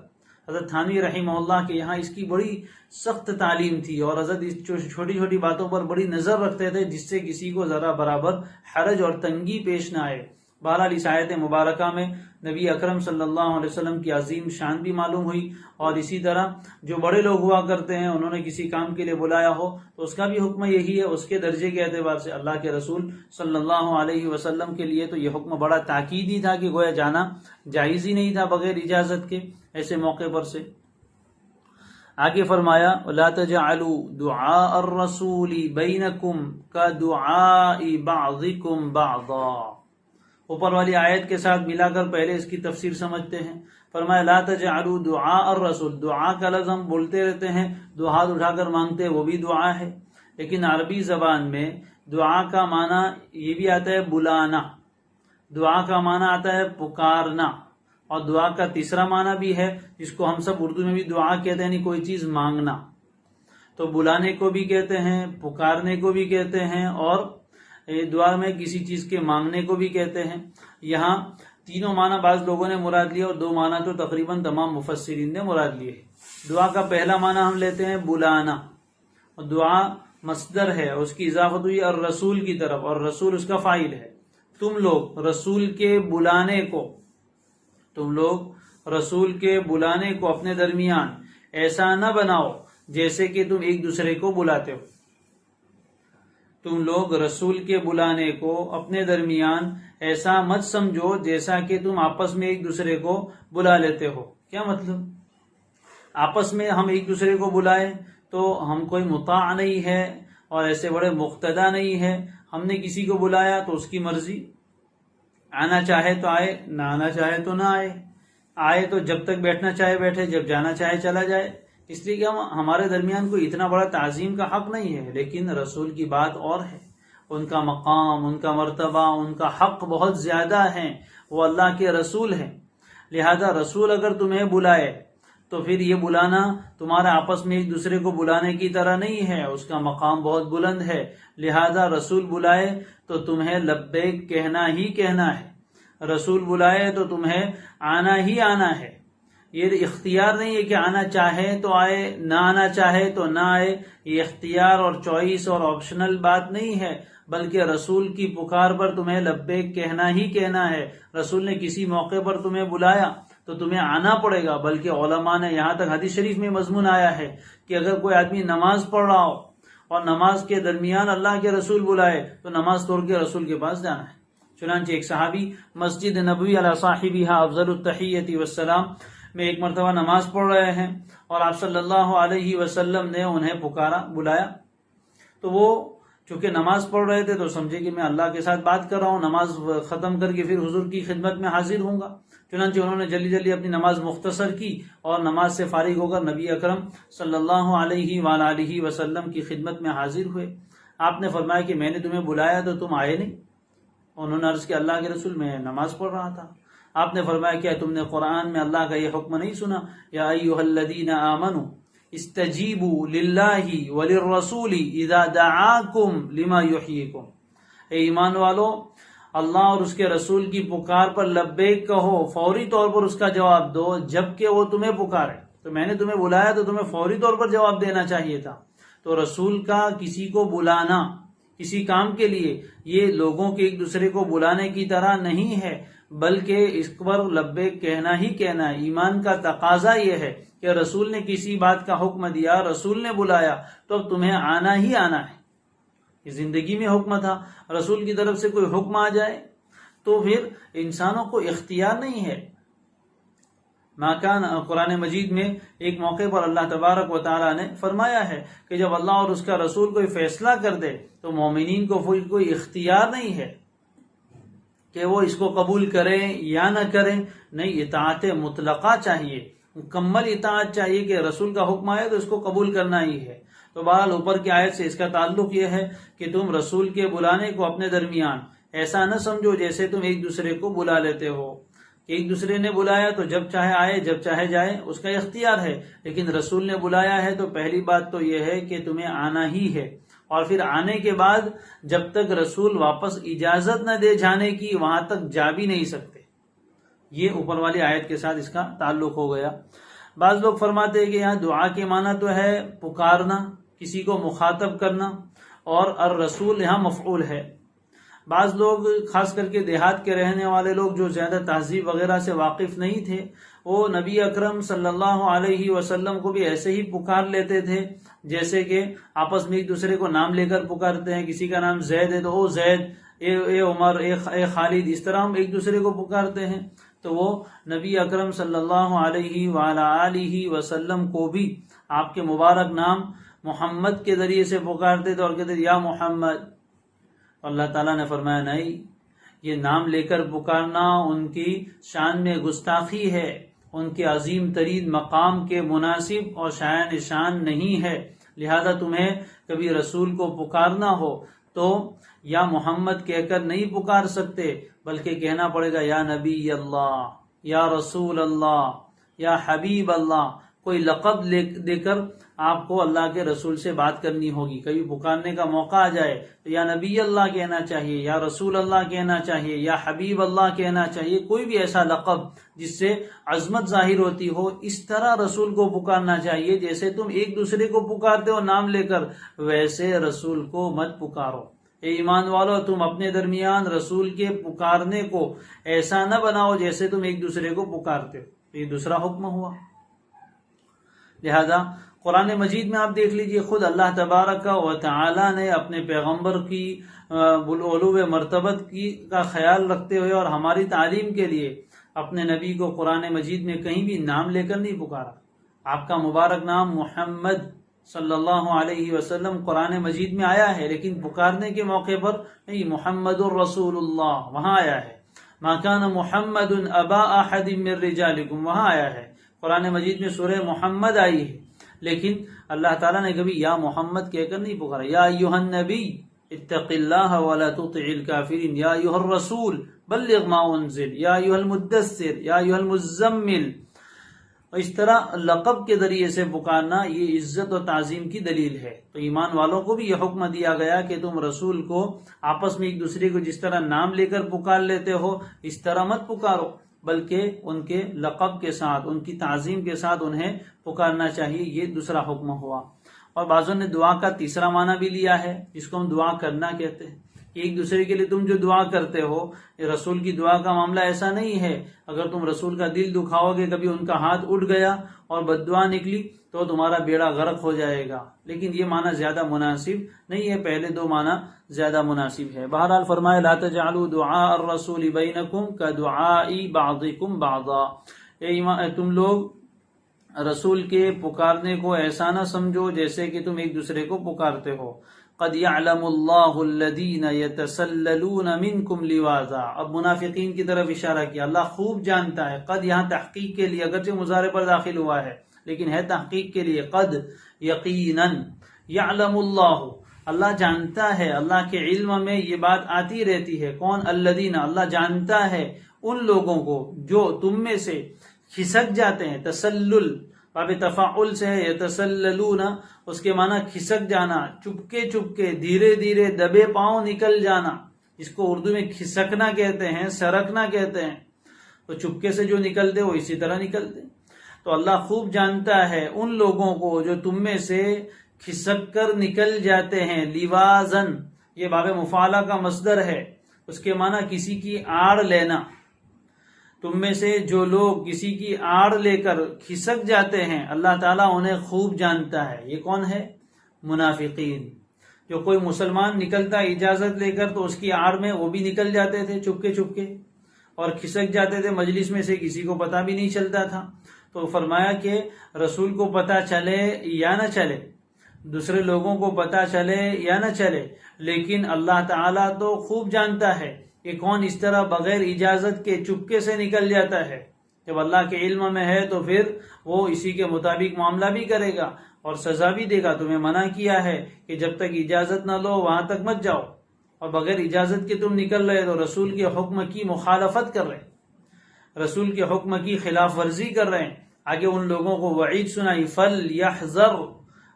حضرت تھانوی رحمہ اللہ کے یہاں اس کی بڑی سخت تعلیم تھی، اور حضرت اس چھوٹی چھوٹی باتوں پر بڑی نظر رکھتے تھے جس سے کسی کو ذرا برابر حرج اور تنگی پیش نہ آئے. بہرحال اس آیت مبارکہ میں نبی اکرم صلی اللہ علیہ وسلم کی عظیم شان بھی معلوم ہوئی، اور اسی طرح جو بڑے لوگ ہوا کرتے ہیں انہوں نے کسی کام کے لیے بلایا ہو تو اس کا بھی حکم یہی ہے. اس کے درجے کے اعتبار سے اللہ کے رسول صلی اللہ علیہ وسلم کے لیے تو یہ حکم بڑا تاکیدی تھا کہ گویا جانا جائز ہی نہیں تھا بغیر اجازت کے ایسے موقع پر سے. آگے فرمایا لا تجعلوا دعاء الرسول بینکم کدعاء بعضکم بعضا. اوپر والی آیت کے ساتھ ملا کر پہلے اس کی تفسیر سمجھتے ہیں. فرمایا لا تجعلوا دعاء الرسول. دعا کا لفظ ہم بولتے رہتے ہیں، دو ہاتھ اٹھا کر مانگتے ہیں، وہ بھی دعا ہے. لیکن عربی زبان میں دعا کا معنی یہ بھی آتا ہے بلانا، دعا کا معنی آتا ہے پکارنا، اور دعا کا تیسرا معنی بھی ہے جس کو ہم سب اردو میں بھی دعا کہتے ہیں، یعنی کوئی چیز مانگنا. تو بلانے کو بھی کہتے ہیں، پکارنے کو بھی کہتے ہیں، اور دعا میں کسی چیز کے مانگنے کو بھی کہتے ہیں. یہاں تینوں معنی بعض لوگوں نے مراد لیے، اور دو معنی تو تقریباً تمام مفسرین نے مراد لیے. دعا کا پہلا معنی ہم لیتے ہیں بلانا، اور دعا مصدر ہے، اس کی اضافت ہوئی الرسول کی طرف، اور رسول اس کا فاعل ہے. تم لوگ رسول کے بلانے کو، تم لوگ رسول کے بلانے کو اپنے درمیان ایسا نہ بناؤ جیسے کہ تم ایک دوسرے کو بلاتے ہو. تم لوگ رسول کے بلانے کو اپنے درمیان ایسا مت سمجھو جیسا کہ تم آپس میں ایک دوسرے کو بلا لیتے ہو. کیا مطلب؟ آپس میں ہم ایک دوسرے کو بلائیں تو ہم کوئی مطاع نہیں ہے اور ایسے بڑے مقتدا نہیں ہے. ہم نے کسی کو بلایا تو اس کی مرضی، آنا چاہے تو آئے، نہ آنا چاہے تو نہ آئے. آئے تو جب تک بیٹھنا چاہے بیٹھے، جب جانا چاہے چلا جائے. اس لیے کہ ہمارے درمیان کوئی اتنا بڑا تعظیم کا حق نہیں ہے. لیکن رسول کی بات اور ہے، ان کا مقام، ان کا مرتبہ، ان کا حق بہت زیادہ ہے. وہ اللہ کے رسول ہیں. لہذا رسول اگر تمہیں بلائے تو پھر یہ بلانا تمہارا آپس میں ایک دوسرے کو بلانے کی طرح نہیں ہے، اس کا مقام بہت بلند ہے. لہذا رسول بلائے تو تمہیں لبیک کہنا ہی کہنا ہے. رسول بلائے تو تمہیں آنا ہی آنا ہے. یہ اختیار نہیں ہے کہ آنا چاہے تو آئے، نہ آنا چاہے تو نہ آئے. یہ اختیار اور چوائس اور آپشنل بات نہیں ہے، بلکہ رسول کی پکار پر تمہیں لبیک کہنا ہی کہنا ہے. رسول نے کسی موقع پر تمہیں بلایا تو تمہیں آنا پڑے گا. بلکہ علماء نے یہاں تک حدیث شریف میں مضمون آیا ہے کہ اگر کوئی آدمی نماز پڑھ رہا ہو اور نماز کے درمیان اللہ کے رسول بلائے تو نماز توڑ کے رسول کے پاس جانا ہے. چنانچہ ایک صحابی مسجد نبوی علی صاحبہا افضل التحیۃ والسلام میں ایک مرتبہ نماز پڑھ رہے ہیں، اور آپ صلی اللہ علیہ وسلم نے انہیں پکارا، بلایا. تو وہ چونکہ نماز پڑھ رہے تھے تو سمجھے کہ میں اللہ کے ساتھ بات کر رہا ہوں، نماز ختم کر کے پھر حضور کی خدمت میں حاضر ہوں گا. چنانچہ انہوں نے جلدی جلدی اپنی نماز مختصر کی اور نماز سے فارغ ہو کر نبی اکرم صلی اللہ علیہ وآلہ وسلم کی خدمت میں حاضر ہوئے. آپ نے فرمایا کہ میں نے تمہیں بلایا تو تم آئے نہیں. انہوں نے عرض کیا اللہ کے رسول میں نماز پڑھ رہا تھا. آپ نے فرمایا کیا تم نے قرآن میں اللہ کا یہ حکم نہیں سنا، یا ایھا الذین آمنوا استجیبوا للہ وللرسول اذا دعاکم لما یحییکم. اے ایمان والو، اللہ اور اس کے رسول کی پکار پر لبیک کہو، فوری طور پر اس کا جواب دو جبکہ وہ تمہیں پکارے. تو میں نے تمہیں بلایا تو تمہیں فوری طور پر جواب دینا چاہیے تھا. تو رسول کا کسی کو بلانا کسی کام کے لیے یہ لوگوں کے ایک دوسرے کو بلانے کی طرح نہیں ہے، بلکہ اس پر لبیک کہنا ہی کہنا ہے. ایمان کا تقاضا یہ ہے کہ رسول نے کسی بات کا حکم دیا، رسول نے بلایا تو اب تمہیں آنا ہی آنا ہے. یہ زندگی میں حکم تھا. رسول کی طرف سے کوئی حکم آ جائے تو پھر انسانوں کو اختیار نہیں ہے. قرآن مجید میں ایک موقع پر اللہ تبارک و تعالیٰ نے فرمایا ہے کہ جب اللہ اور اس کا رسول کوئی فیصلہ کر دے تو مومنین کو کوئی اختیار نہیں ہے کہ وہ اس کو قبول کریں یا نہ کریں. نہیں، اطاعت مطلقہ چاہیے، مکمل اطاعت چاہیے کہ رسول کا حکم آئے تو اس کو قبول کرنا ہی ہے. تو بہرحال اوپر کی آیت سے اس کا تعلق یہ ہے کہ تم رسول کے بلانے کو اپنے درمیان ایسا نہ سمجھو جیسے تم ایک دوسرے کو بلا لیتے ہو. کہ ایک دوسرے نے بلایا تو جب چاہے آئے جب چاہے جائے، اس کا اختیار ہے، لیکن رسول نے بلایا ہے تو پہلی بات تو یہ ہے کہ تمہیں آنا ہی ہے، اور پھر آنے کے بعد جب تک رسول واپس اجازت نہ دے جانے کی وہاں تک جا بھی نہیں سکتے۔ یہ اوپر والی آیت کے ساتھ اس کا تعلق ہو گیا۔ بعض لوگ فرماتے ہیں کہ یہاں دعا کے معنی تو ہے پکارنا، کسی کو مخاطب کرنا، اور الرسول یہاں مفعول ہے۔ بعض لوگ خاص کر کے دیہات کے رہنے والے لوگ جو زیادہ تہذیب وغیرہ سے واقف نہیں تھے، وہ نبی اکرم صلی اللہ علیہ وسلم کو بھی ایسے ہی پکار لیتے تھے جیسے کہ آپس میں ایک دوسرے کو نام لے کر پکارتے ہیں۔ کسی کا نام زید ہے تو او زید، اے عمر، اے خالد، اس طرح ہم ایک دوسرے کو پکارتے ہیں۔ تو وہ نبی اکرم صلی اللہ علیہ وآلہ وسلم کو بھی آپ کے مبارک نام محمد کے ذریعے سے پکارتے تھے اور کہتے تھے یا محمد۔ اللہ تعالیٰ نے فرمایا نہیں، یہ نام لے کر پکارنا ان کی شان میں گستاخی ہے، ان کے عظیم ترین مقام کے مناسب اور شایان شان نہیں ہے، لہذا تمہیں کبھی رسول کو پکارنا ہو تو یا محمد کہہ کر نہیں پکار سکتے، بلکہ کہنا پڑے گا یا نبی اللہ، یا رسول اللہ، یا حبیب اللہ، کوئی لقب دے کر آپ کو اللہ کے رسول سے بات کرنی ہوگی۔ کبھی پکارنے کا موقع آ جائے تو یا نبی اللہ کہنا چاہیے، یا رسول اللہ کہنا چاہیے، یا حبیب اللہ کہنا چاہیے، کوئی بھی ایسا لقب جس سے عظمت ظاہر ہوتی ہو، اس طرح رسول کو پکارنا چاہیے جیسے تم ایک دوسرے کو پکارتے ہو نام لے کر، ویسے رسول کو مت پکارو۔ اے ایمان والو، تم اپنے درمیان رسول کے پکارنے کو ایسا نہ بناؤ جیسے تم ایک دوسرے کو پکارتے ہو۔ یہ دوسرا حکم ہوا۔ لہذا قرآن مجید میں آپ دیکھ لیجئے، خود اللہ تبارک و تعالی نے اپنے پیغمبر کی علو مرتبت کا خیال رکھتے ہوئے اور ہماری تعلیم کے لیے اپنے نبی کو قرآن مجید میں کہیں بھی نام لے کر نہیں پکارا۔ آپ کا مبارک نام محمد صلی اللہ علیہ وسلم قرآن مجید میں آیا ہے، لیکن پکارنے کے موقع پر نہیں، محمد الرسول اللہ وہاں آیا ہے۔ ما کان محمد ابا احد من رجالکم وہاں آیا ہے۔ قرآن مجید میں سورہ محمد آئی ہے، لیکن اللہ تعالیٰ نے کبھی یا محمد کہہ کر نہیں پکارا۔ یا ایھا النبی اتق اللہ ولا تطع الکافرین، یا ایھا الرسول بلغ ما انزل، یا ایھا المدثر، یا ایھا المزمل۔ اس طرح لقب کے ذریعے سے پکارنا یہ عزت و تعظیم کی دلیل ہے۔ تو ایمان والوں کو بھی یہ حکم دیا گیا کہ تم رسول کو آپس میں ایک دوسرے کو جس طرح نام لے کر پکار لیتے ہو اس طرح مت پکارو، بلکہ ان کے لقب کے ساتھ، ان کی تعظیم کے ساتھ انہیں پکارنا چاہیے۔ یہ دوسرا حکم ہوا۔ اور بعضوں نے دعا کا تیسرا معنی بھی لیا ہے جس کو ہم دعا کرنا کہتے ہیں۔ ایک دوسرے کے لیے تم جو دعا کرتے ہو، رسول کی دعا کا معاملہ ایسا نہیں ہے۔ اگر تم رسول کا دل دکھاؤ گے، کبھی ان کا ہاتھ اٹھ گیا اور بد دعا نکلی تو تمہارا بیڑا غرق ہو جائے گا، لیکن یہ معنی زیادہ مناسب نہیں ہے، پہلے دو معنی زیادہ مناسب ہے۔ بہرحال فرمائے لا تجعلوا دعاء الرسول بینکم کدعاء بعضکم بعضا، تم لوگ رسول کے پکارنے کو ایسا نہ سمجھو جیسے کہ تم ایک دوسرے کو پکارتے ہو۔ قد يعلم اللہ الذین یتسللون منکم لواذا، اب منافقین کی طرف اشارہ کیا۔ اللہ خوب جانتا ہے، قد یہاں تحقیق کے لیے، اگرچہ مضارع پر داخل ہوا ہے لیکن ہے تحقیق کے لیے۔ قد یقیناً، یعلم اللہ، اللہ جانتا ہے، اللہ کے علم میں یہ بات آتی رہتی ہے۔ کون؟ الذین، اللہ جانتا ہے ان لوگوں کو جو تم میں سے کھسک جاتے ہیں۔ تسلل باب تفاعل سے ہے، یتسللون، اس کے معنی کھسک جانا، چپکے چپکے، دھیرے دھیرے، دبے پاؤں نکل جانا، اس کو اردو میں کھسکنا کہتے ہیں، سرکنا کہتے ہیں۔ تو چپکے سے جو نکلتے وہ اسی طرح نکلتے۔ تو اللہ خوب جانتا ہے ان لوگوں کو جو تم میں سے کھسک کر نکل جاتے ہیں۔ لیوازن، یہ باب مفعلہ کا مصدر ہے، اس کے معنی کسی کی آڑ لینا۔ تم میں سے جو لوگ کسی کی آڑ لے کر کھسک جاتے ہیں، اللہ تعالیٰ انہیں خوب جانتا ہے۔ یہ کون ہے؟ منافقین۔ جو کوئی مسلمان نکلتا اجازت لے کر تو اس کی آڑ میں وہ بھی نکل جاتے تھے چپکے چپکے اور کھسک جاتے تھے، مجلس میں سے کسی کو پتہ بھی نہیں چلتا تھا۔ تو فرمایا کہ رسول کو پتہ چلے یا نہ چلے، دوسرے لوگوں کو پتہ چلے یا نہ چلے، لیکن اللہ تعالیٰ تو خوب جانتا ہے کہ کون اس طرح بغیر اجازت کے چپکے سے نکل جاتا ہے۔ جب اللہ کے علم میں ہے تو پھر وہ اسی کے مطابق معاملہ بھی کرے گا اور سزا بھی دے گا۔ تمہیں منع کیا ہے کہ جب تک اجازت نہ لو وہاں تک مت جاؤ، اور بغیر اجازت کے تم نکل رہے تو رسول کے حکم کی مخالفت کر رہے۔ رسول کے حکم کی خلاف ورزی کر رہے ہیں، آگے ان لوگوں کو وعید سنائی، فَلْيَحْذَرْ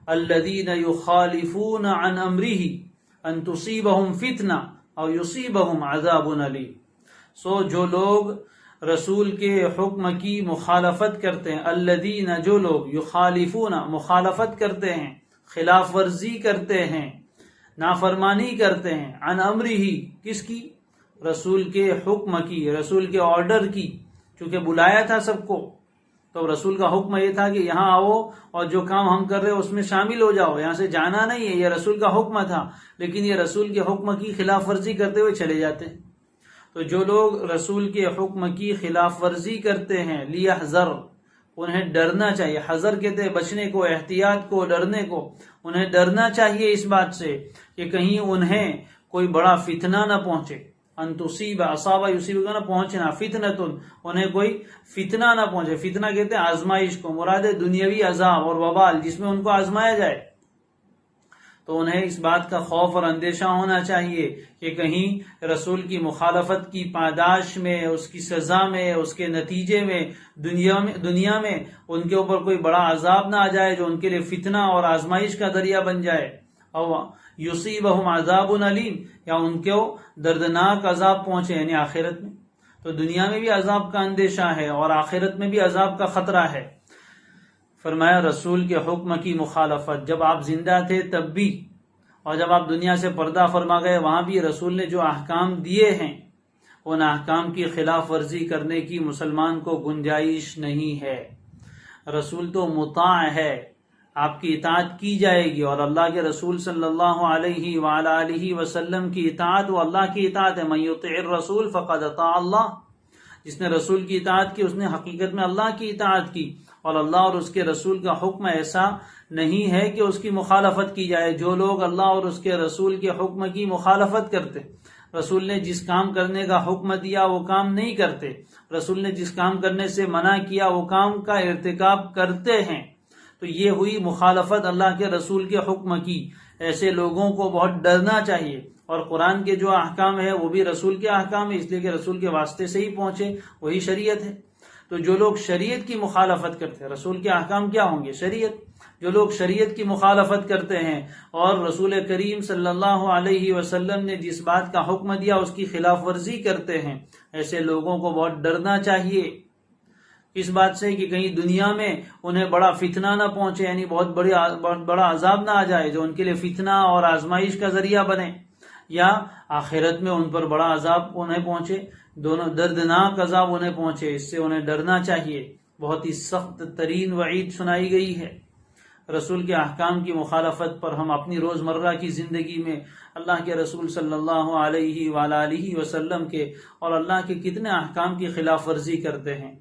الَّذِينَ يُخَالِفُونَ عَنْ أَمْرِهِ أَن تُصِيبَهُمْ فِتْنَةٌ أَوْ يُصِيبَهُمْ عَذَابٌ أَلِيمٌ۔ سو جو لوگ رسول کے حکم کی مخالفت کرتے ہیں، الذین جو لوگ یخالفون مخالفت کرتے ہیں، خلاف ورزی کرتے ہیں، نافرمانی کرتے ہیں، عن امرہ کس کی؟ رسول کے حکم کی، رسول کے آرڈر کی، چونکہ بلایا تھا سب کو، تو رسول کا حکم یہ تھا کہ یہاں آؤ اور جو کام ہم کر رہے ہیں اس میں شامل ہو جاؤ، یہاں سے جانا نہیں ہے، یہ رسول کا حکم تھا، لیکن یہ رسول کے حکم کی خلاف ورزی کرتے ہوئے چلے جاتے ہیں۔ تو جو لوگ رسول کے حکم کی خلاف ورزی کرتے ہیں، لیحذر انہیں ڈرنا چاہیے، حذر کہتے ہیں بچنے کو، احتیاط کو، ڈرنے کو، انہیں ڈرنا چاہیے اس بات سے کہ کہیں انہیں کوئی بڑا فتنہ نہ پہنچے، ان تصیب اصابہ یصیب کا نہ پہنچنا، فتنۃ انہیں کوئی فتنہ نہ پہنچے، فتنہ کہتے ہیں آزمائش کو، مراد ہے دنیاوی عذاب اور وبال جس میں ان کو آزمایا جائے، تو انہیں اس بات کا خوف اور اندیشہ ہونا چاہیے کہ کہیں رسول کی مخالفت کی پاداش میں، اس کی سزا میں، اس کے نتیجے میں دنیا میں ان کے اوپر کوئی بڑا عذاب نہ آ جائے جو ان کے لیے فتنہ اور آزمائش کا ذریعہ بن جائے، اور یصیبہم عذاب علیم یا ان کو دردناک عذاب پہنچے، یعنی آخرت میں۔ تو دنیا میں بھی عذاب کا اندیشہ ہے اور آخرت میں بھی عذاب کا خطرہ ہے۔ فرمایا رسول کے حکم کی مخالفت جب آپ زندہ تھے تب بھی، اور جب آپ دنیا سے پردہ فرما گئے وہاں بھی رسول نے جو احکام دیے ہیں ان احکام کی خلاف ورزی کرنے کی مسلمان کو گنجائش نہیں ہے۔ رسول تو مطاع ہے، آپ کی اطاعت کی جائے گی، اور اللہ کے رسول صلی اللہ علیہ وعلی آلہ وسلم کی اطاعت وہ اللہ کی اطاعت ہے، من یطع الرسول فقد اطاع اللہ، جس نے رسول کی اطاعت کی اس نے حقیقت میں اللہ کی اطاعت کی، اور اللہ اور اس کے رسول کا حکم ایسا نہیں ہے کہ اس کی مخالفت کی جائے۔ جو لوگ اللہ اور اس کے رسول کے حکم کی مخالفت کرتے، رسول نے جس کام کرنے کا حکم دیا وہ کام نہیں کرتے، رسول نے جس کام کرنے سے منع کیا وہ کام کا ارتکاب کرتے ہیں، تو یہ ہوئی مخالفت اللہ کے رسول کے حکم کی۔ ایسے لوگوں کو بہت ڈرنا چاہیے، اور قرآن کے جو احکام ہے وہ بھی رسول کے احکام ہے، اس لیے کہ رسول کے واسطے سے ہی پہنچے، وہی شریعت ہے۔ تو جو لوگ شریعت کی مخالفت کرتے ہیں، رسول کے احکام کیا ہوں گے؟ شریعت۔ جو لوگ شریعت کی مخالفت کرتے ہیں اور رسول کریم صلی اللہ علیہ وسلم نے جس بات کا حکم دیا اس کی خلاف ورزی کرتے ہیں، ایسے لوگوں کو بہت ڈرنا چاہیے اس بات سے کہ کہیں دنیا میں انہیں بڑا فتنہ نہ پہنچے، یعنی بہت بڑا عذاب نہ آ جائے جو ان کے لیے فتنہ اور آزمائش کا ذریعہ بنے، یا آخرت میں ان پر بڑا عذاب انہیں پہنچے، دونوں دردناک عذاب انہیں پہنچے، اس سے انہیں ڈرنا چاہیے۔ بہت ہی سخت ترین وعید سنائی گئی ہے۔ رسول کے احکام کی مخالفت پر ہم اپنی روزمرہ کی زندگی میں اللہ کے رسول صلی اللہ علیہ وآلہ وسلم کے اور اللہ کے کتنے احکام کی خلاف ورزی کرتے ہیں۔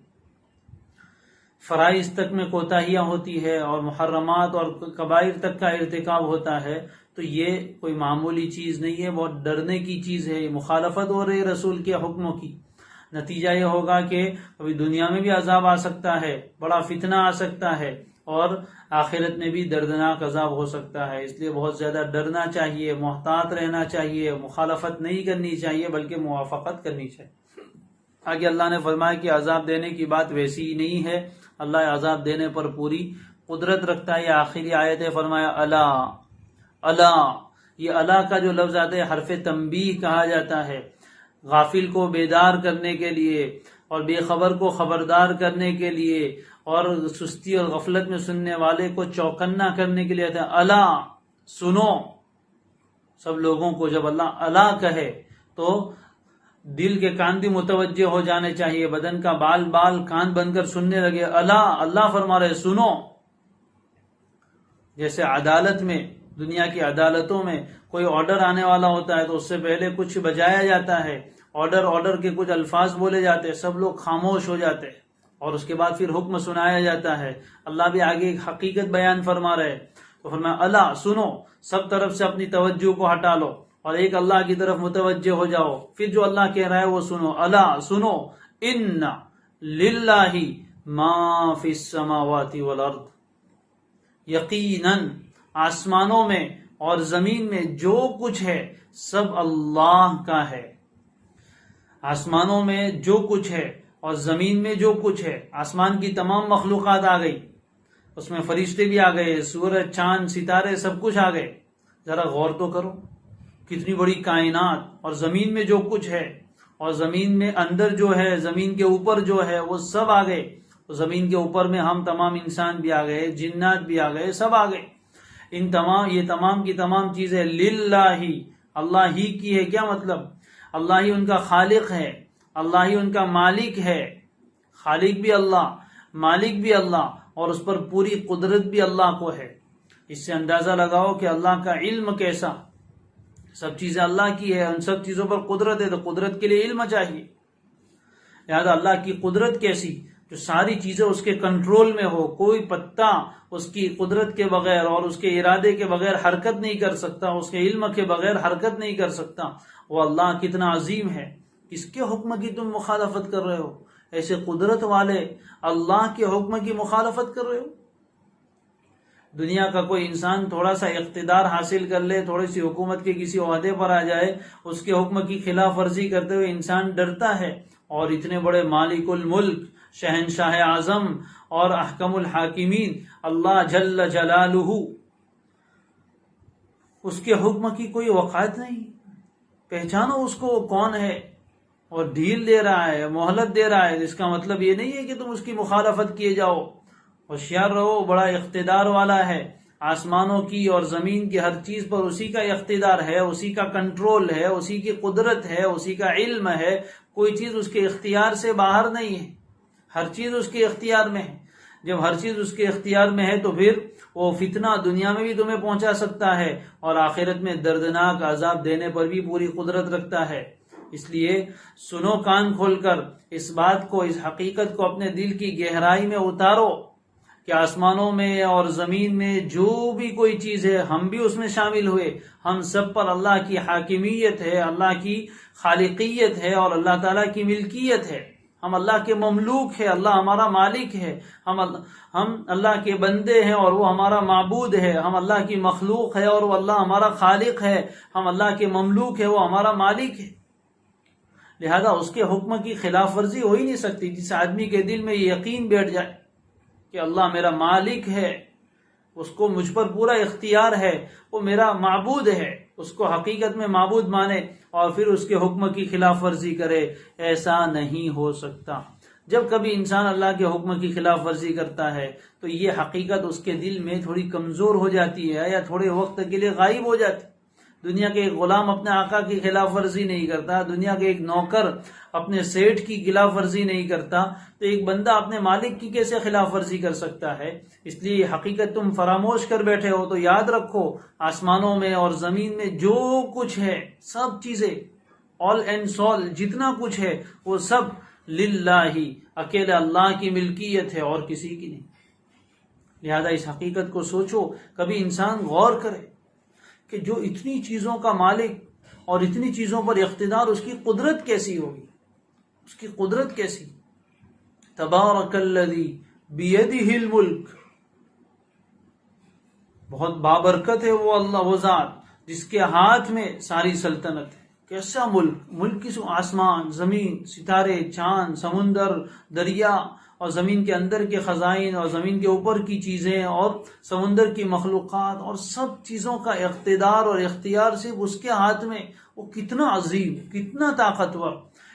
فرائض تک میں کوتاہیاں ہوتی ہے اور محرمات اور کبائر تک کا ارتکاب ہوتا ہے، تو یہ کوئی معمولی چیز نہیں ہے، بہت ڈرنے کی چیز ہے۔ یہ مخالفت ہو رہی ہے رسول کے حکموں کی، نتیجہ یہ ہوگا کہ ابھی دنیا میں بھی عذاب آ سکتا ہے، بڑا فتنہ آ سکتا ہے، اور آخرت میں بھی دردناک عذاب ہو سکتا ہے۔ اس لیے بہت زیادہ ڈرنا چاہیے، محتاط رہنا چاہیے، مخالفت نہیں کرنی چاہیے بلکہ موافقت کرنی چاہیے۔ آگے اللہ نے فرمایا کہ عذاب دینے کی بات ویسی ہی نہیں ہے، اللہ عذاب دینے پر پوری قدرت رکھتا ہے۔ یہ آخری آیت ہے، فرمایا الا الا، یہ الا کا جو لفظ آتا ہے حرف تنبیہ کہا جاتا ہے، غافل کو بیدار کرنے کے لیے اور بے خبر کو خبردار کرنے کے لیے اور سستی اور غفلت میں سننے والے کو چوکنا کرنے کے لیے آتا ہے۔ الا سنو، سب لوگوں کو جب اللہ الا کہے تو دل کے کان بھی متوجہ ہو جانے چاہیے، بدن کا بال کان بن کر سننے لگے۔ الا، اللہ فرما رہے سنو۔ جیسے عدالت میں، دنیا کی عدالتوں میں کوئی آرڈر آنے والا ہوتا ہے تو اس سے پہلے کچھ بجایا جاتا ہے، آرڈر کے کچھ الفاظ بولے جاتے ہیں، سب لوگ خاموش ہو جاتے ہیں، اور اس کے بعد پھر حکم سنایا جاتا ہے۔ اللہ بھی آگے ایک حقیقت بیان فرما رہے، تو فرمایا الا سنو، سب طرف سے اپنی توجہ کو ہٹا لو اور ایک اللہ کی طرف متوجہ ہو جاؤ، پھر جو اللہ کہہ رہا ہے وہ سنو۔ الا سنو، ان للہ ما فی السماوات والارض، یقیناً آسمانوں میں اور زمین میں جو کچھ ہے سب اللہ کا ہے۔ آسمانوں میں جو کچھ ہے اور زمین میں جو کچھ ہے، آسمان کی تمام مخلوقات آ گئی، اس میں فرشتے بھی آ گئے، سورج، چاند، ستارے، سب کچھ آ گئے. ذرا غور تو کرو، کتنی بڑی کائنات، اور زمین میں جو کچھ ہے، اور زمین میں اندر جو ہے، زمین کے اوپر جو ہے، وہ سب آ گئے. زمین کے اوپر میں ہم تمام انسان بھی آ گئے، جنات بھی آ گئے، سب آ گئے. یہ تمام کی تمام چیزیں للہ، اللہ ہی کی ہے. کیا مطلب؟ اللہ ہی ان کا خالق ہے، اللہ ہی ان کا مالک ہے. خالق بھی اللہ، مالک بھی اللہ، اور اس پر پوری قدرت بھی اللہ کو ہے. اس سے اندازہ لگاؤ کہ اللہ کا علم کیسا. سب چیزیں اللہ کی ہے، ان سب چیزوں پر قدرت ہے، تو قدرت کے لیے علم چاہیے. لہذا اللہ کی قدرت کیسی، جو ساری چیزیں اس کے کنٹرول میں ہو، کوئی پتا اس کی قدرت کے بغیر اور اس کے ارادے کے بغیر حرکت نہیں کر سکتا، اس کے علم کے بغیر حرکت نہیں کر سکتا. وہ اللہ کتنا عظیم ہے. کس کے حکم کی تم مخالفت کر رہے ہو؟ ایسے قدرت والے اللہ کے حکم کی مخالفت کر رہے ہو. دنیا کا کوئی انسان تھوڑا سا اقتدار حاصل کر لے، تھوڑی سی حکومت کے کسی عہدے پر آ جائے، اس کے حکم کی خلاف ورزی کرتے ہوئے انسان ڈرتا ہے. اور اتنے بڑے مالک الملک، شہنشاہ اعظم اور احکم الحاکمین اللہ جل جلالہ، اس کے حکم کی کوئی وقعت نہیں. پہچانو اس کو کون ہے. اور ڈھیل دے رہا ہے، مہلت دے رہا ہے. اس کا مطلب یہ نہیں ہے کہ تم اس کی مخالفت کیے جاؤ. ہوشیار رہو، بڑا اقتدار والا ہے. آسمانوں کی اور زمین کی ہر چیز پر اسی کا اقتدار ہے، اسی کا کنٹرول ہے، اسی کی قدرت ہے، اسی کا علم ہے. کوئی چیز اس کے اختیار سے باہر نہیں ہے، ہر چیز اس کے اختیار میں ہے. جب ہر چیز اس کے اختیار میں ہے تو پھر وہ فتنہ دنیا میں بھی تمہیں پہنچا سکتا ہے، اور آخرت میں دردناک عذاب دینے پر بھی پوری قدرت رکھتا ہے. اس لیے سنو کان کھول کر، اس بات کو، اس حقیقت کو اپنے دل کی گہرائی میں اتارو کہ آسمانوں میں اور زمین میں جو بھی کوئی چیز ہے، ہم بھی اس میں شامل ہوئے. ہم سب پر اللہ کی حاکمیت ہے، اللہ کی خالقیت ہے، اور اللہ تعالیٰ کی ملکیت ہے. ہم اللہ کے مملوک ہیں، اللہ ہمارا مالک ہے. ہم اللہ کے بندے ہیں اور وہ ہمارا معبود ہے. ہم اللہ کی مخلوق ہے اور وہ اللہ ہمارا خالق ہے. ہم اللہ کے مملوک ہے، وہ ہمارا مالک ہے. لہذا اس کے حکم کی خلاف ورزی ہو ہی نہیں سکتی. جس آدمی کے دل میں یہ یقین بیٹھ جائے کہ اللہ میرا مالک ہے، اس کو مجھ پر پورا اختیار ہے، وہ میرا معبود ہے، اس کو حقیقت میں معبود مانے اور پھر اس کے حکم کی خلاف ورزی کرے، ایسا نہیں ہو سکتا. جب کبھی انسان اللہ کے حکم کی خلاف ورزی کرتا ہے تو یہ حقیقت اس کے دل میں تھوڑی کمزور ہو جاتی ہے یا تھوڑے وقت کے لیے غائب ہو جاتی. دنیا کے ایک غلام اپنے آقا کی خلاف ورزی نہیں کرتا، دنیا کے ایک نوکر اپنے سیٹھ کی خلاف ورزی نہیں کرتا، تو ایک بندہ اپنے مالک کی کیسے خلاف ورزی کر سکتا ہے؟ اس لیے یہ حقیقت تم فراموش کر بیٹھے ہو تو یاد رکھو، آسمانوں میں اور زمین میں جو کچھ ہے، سب چیزیں، آل اینڈ سال، جتنا کچھ ہے وہ سب للہ، اکیلے اللہ کی ملکیت ہے اور کسی کی نہیں. لہذا اس حقیقت کو سوچو، کبھی انسان غور کرے کہ جو اتنی چیزوں کا مالک اور اتنی چیزوں پر اقتدار، اس کی قدرت کیسی ہوگی، اس کی قدرت کیسی. تبارک الذی بیدہ الملک، بہت بابرکت ہے وہ اللہ، وہ ذات جس کے ہاتھ میں ساری سلطنت ہے. کیسا ملک؟ ملک کس؟ آسمان، زمین، ستارے، چاند، سمندر، دریا، اور زمین کے اندر کے خزائن، اور زمین کے اوپر کی چیزیں، اور سمندر کی مخلوقات، اور سب چیزوں کا اقتدار اور اختیار صرف اس کے ہاتھ میں. وہ کتنا عظیم، کتنا طاقتور.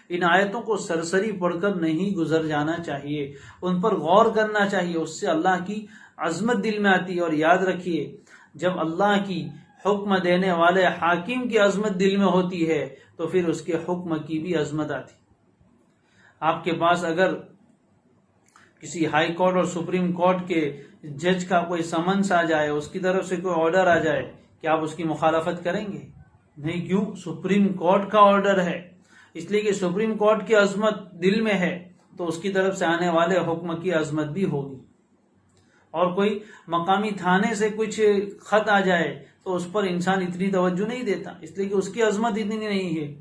ان آیتوں کو سرسری پڑھ کر نہیں گزر جانا چاہیے، ان پر غور کرنا چاہیے. اس سے اللہ کی عظمت دل میں آتی ہے. اور یاد رکھیے، جب اللہ کی حکم دینے والے حاکم کی عظمت دل میں ہوتی ہے تو پھر اس کے حکم کی بھی عظمت آتی. آپ کے پاس اگر کسی ہائی کورٹ اور سپریم کورٹ کے جج کا کوئی سمنس آ جائے، اس کی طرف سے کوئی آرڈر آ جائے، کیا آپ اس کی مخالفت کریں گے؟ نہیں. کیوں؟ سپریم کورٹ کا آرڈر ہے. اس لیے کہ سپریم کورٹ کی عظمت دل میں ہے تو اس کی طرف سے آنے والے حکم کی عظمت بھی ہوگی. اور کوئی مقامی تھانے سے کچھ خط آ جائے تو اس پر انسان اتنی توجہ نہیں دیتا، اس لیے کہ اس کی عظمت اتنی نہیں ہے.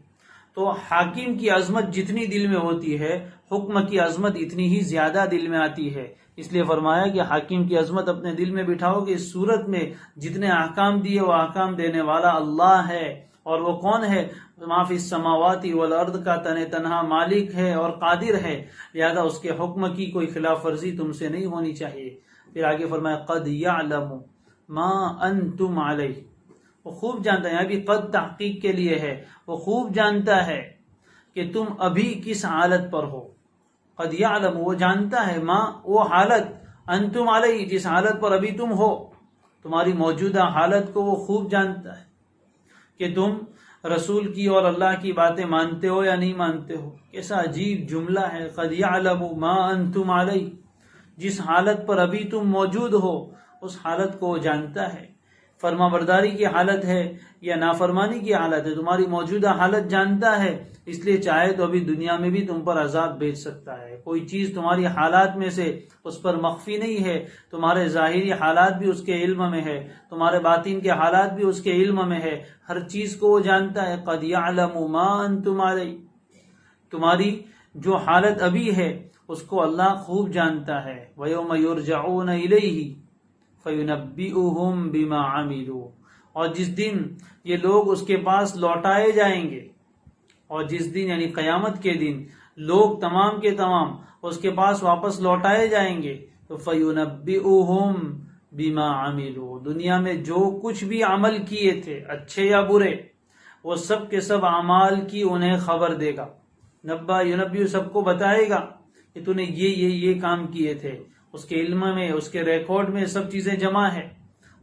تو حاکم کی عظمت جتنی دل میں ہوتی ہے، حکم کی عظمت اتنی ہی زیادہ دل میں آتی ہے. اس لیے فرمایا کہ حاکم کی عظمت اپنے دل میں بٹھاؤ کہ اس صورت میں جتنے احکام دیے وہ احکام دینے والا اللہ ہے، اور وہ کون ہے؟ ما فی السماوات والارض کا تنہا مالک ہے اور قادر ہے، لہذا اس کے حکم کی کوئی خلاف ورزی تم سے نہیں ہونی چاہیے۔ پھر آگے فرمایا قد یعلم ما انتم علیہ، وہ خوب جانتا ہے، یہاں بھی قد تحقیق کے لیے ہے، وہ خوب جانتا ہے کہ تم ابھی کس حالت پر ہو۔ قد یعلم، وہ جانتا ہے، ما وہ حالت، انتم علیہ جس حالت پر ابھی تم ہو، تمہاری موجودہ حالت کو وہ خوب جانتا ہے کہ تم رسول کی اور اللہ کی باتیں مانتے ہو یا نہیں مانتے ہو۔ کیسا عجیب جملہ ہے، قد یعلم ما انتم علیہ، جس حالت پر ابھی تم موجود ہو اس حالت کو وہ جانتا ہے۔ فرما برداری کی حالت ہے یا نافرمانی کی حالت ہے، تمہاری موجودہ حالت جانتا ہے، اس لیے چاہے تو ابھی دنیا میں بھی تم پر عذاب بھیج سکتا ہے۔ کوئی چیز تمہاری حالات میں سے اس پر مخفی نہیں ہے، تمہارے ظاہری حالات بھی اس کے علم میں ہے، تمہارے باطن کے حالات بھی اس کے علم میں ہے، ہر چیز کو وہ جانتا ہے۔ قد یعلم ما انتم علیہ، تمہاری جو حالت ابھی ہے اس کو اللہ خوب جانتا ہے۔ وَيَوْمَ يُرْجَعُونَ إِلَيْهِ فَيُنَبِّئُهُم بِمَا عَمِلُوا، اور جس دن یہ لوگ اس کے پاس لوٹائے جائیں گے، اور جس دن یعنی قیامت کے دن لوگ تمام کے تمام اس کے پاس واپس لوٹائے جائیں گے، تو فَيُنَبِّئُهُم بِمَا عَمِلُوا، دنیا میں جو کچھ بھی عمل کیے تھے اچھے یا برے، وہ سب کے سب اعمال کی انہیں خبر دے گا۔ نبا یونبی سب کو بتائے گا کہ تو نے یہ کام کیے تھے، اس کے علم میں، اس کے ریکارڈ میں سب چیزیں جمع ہے،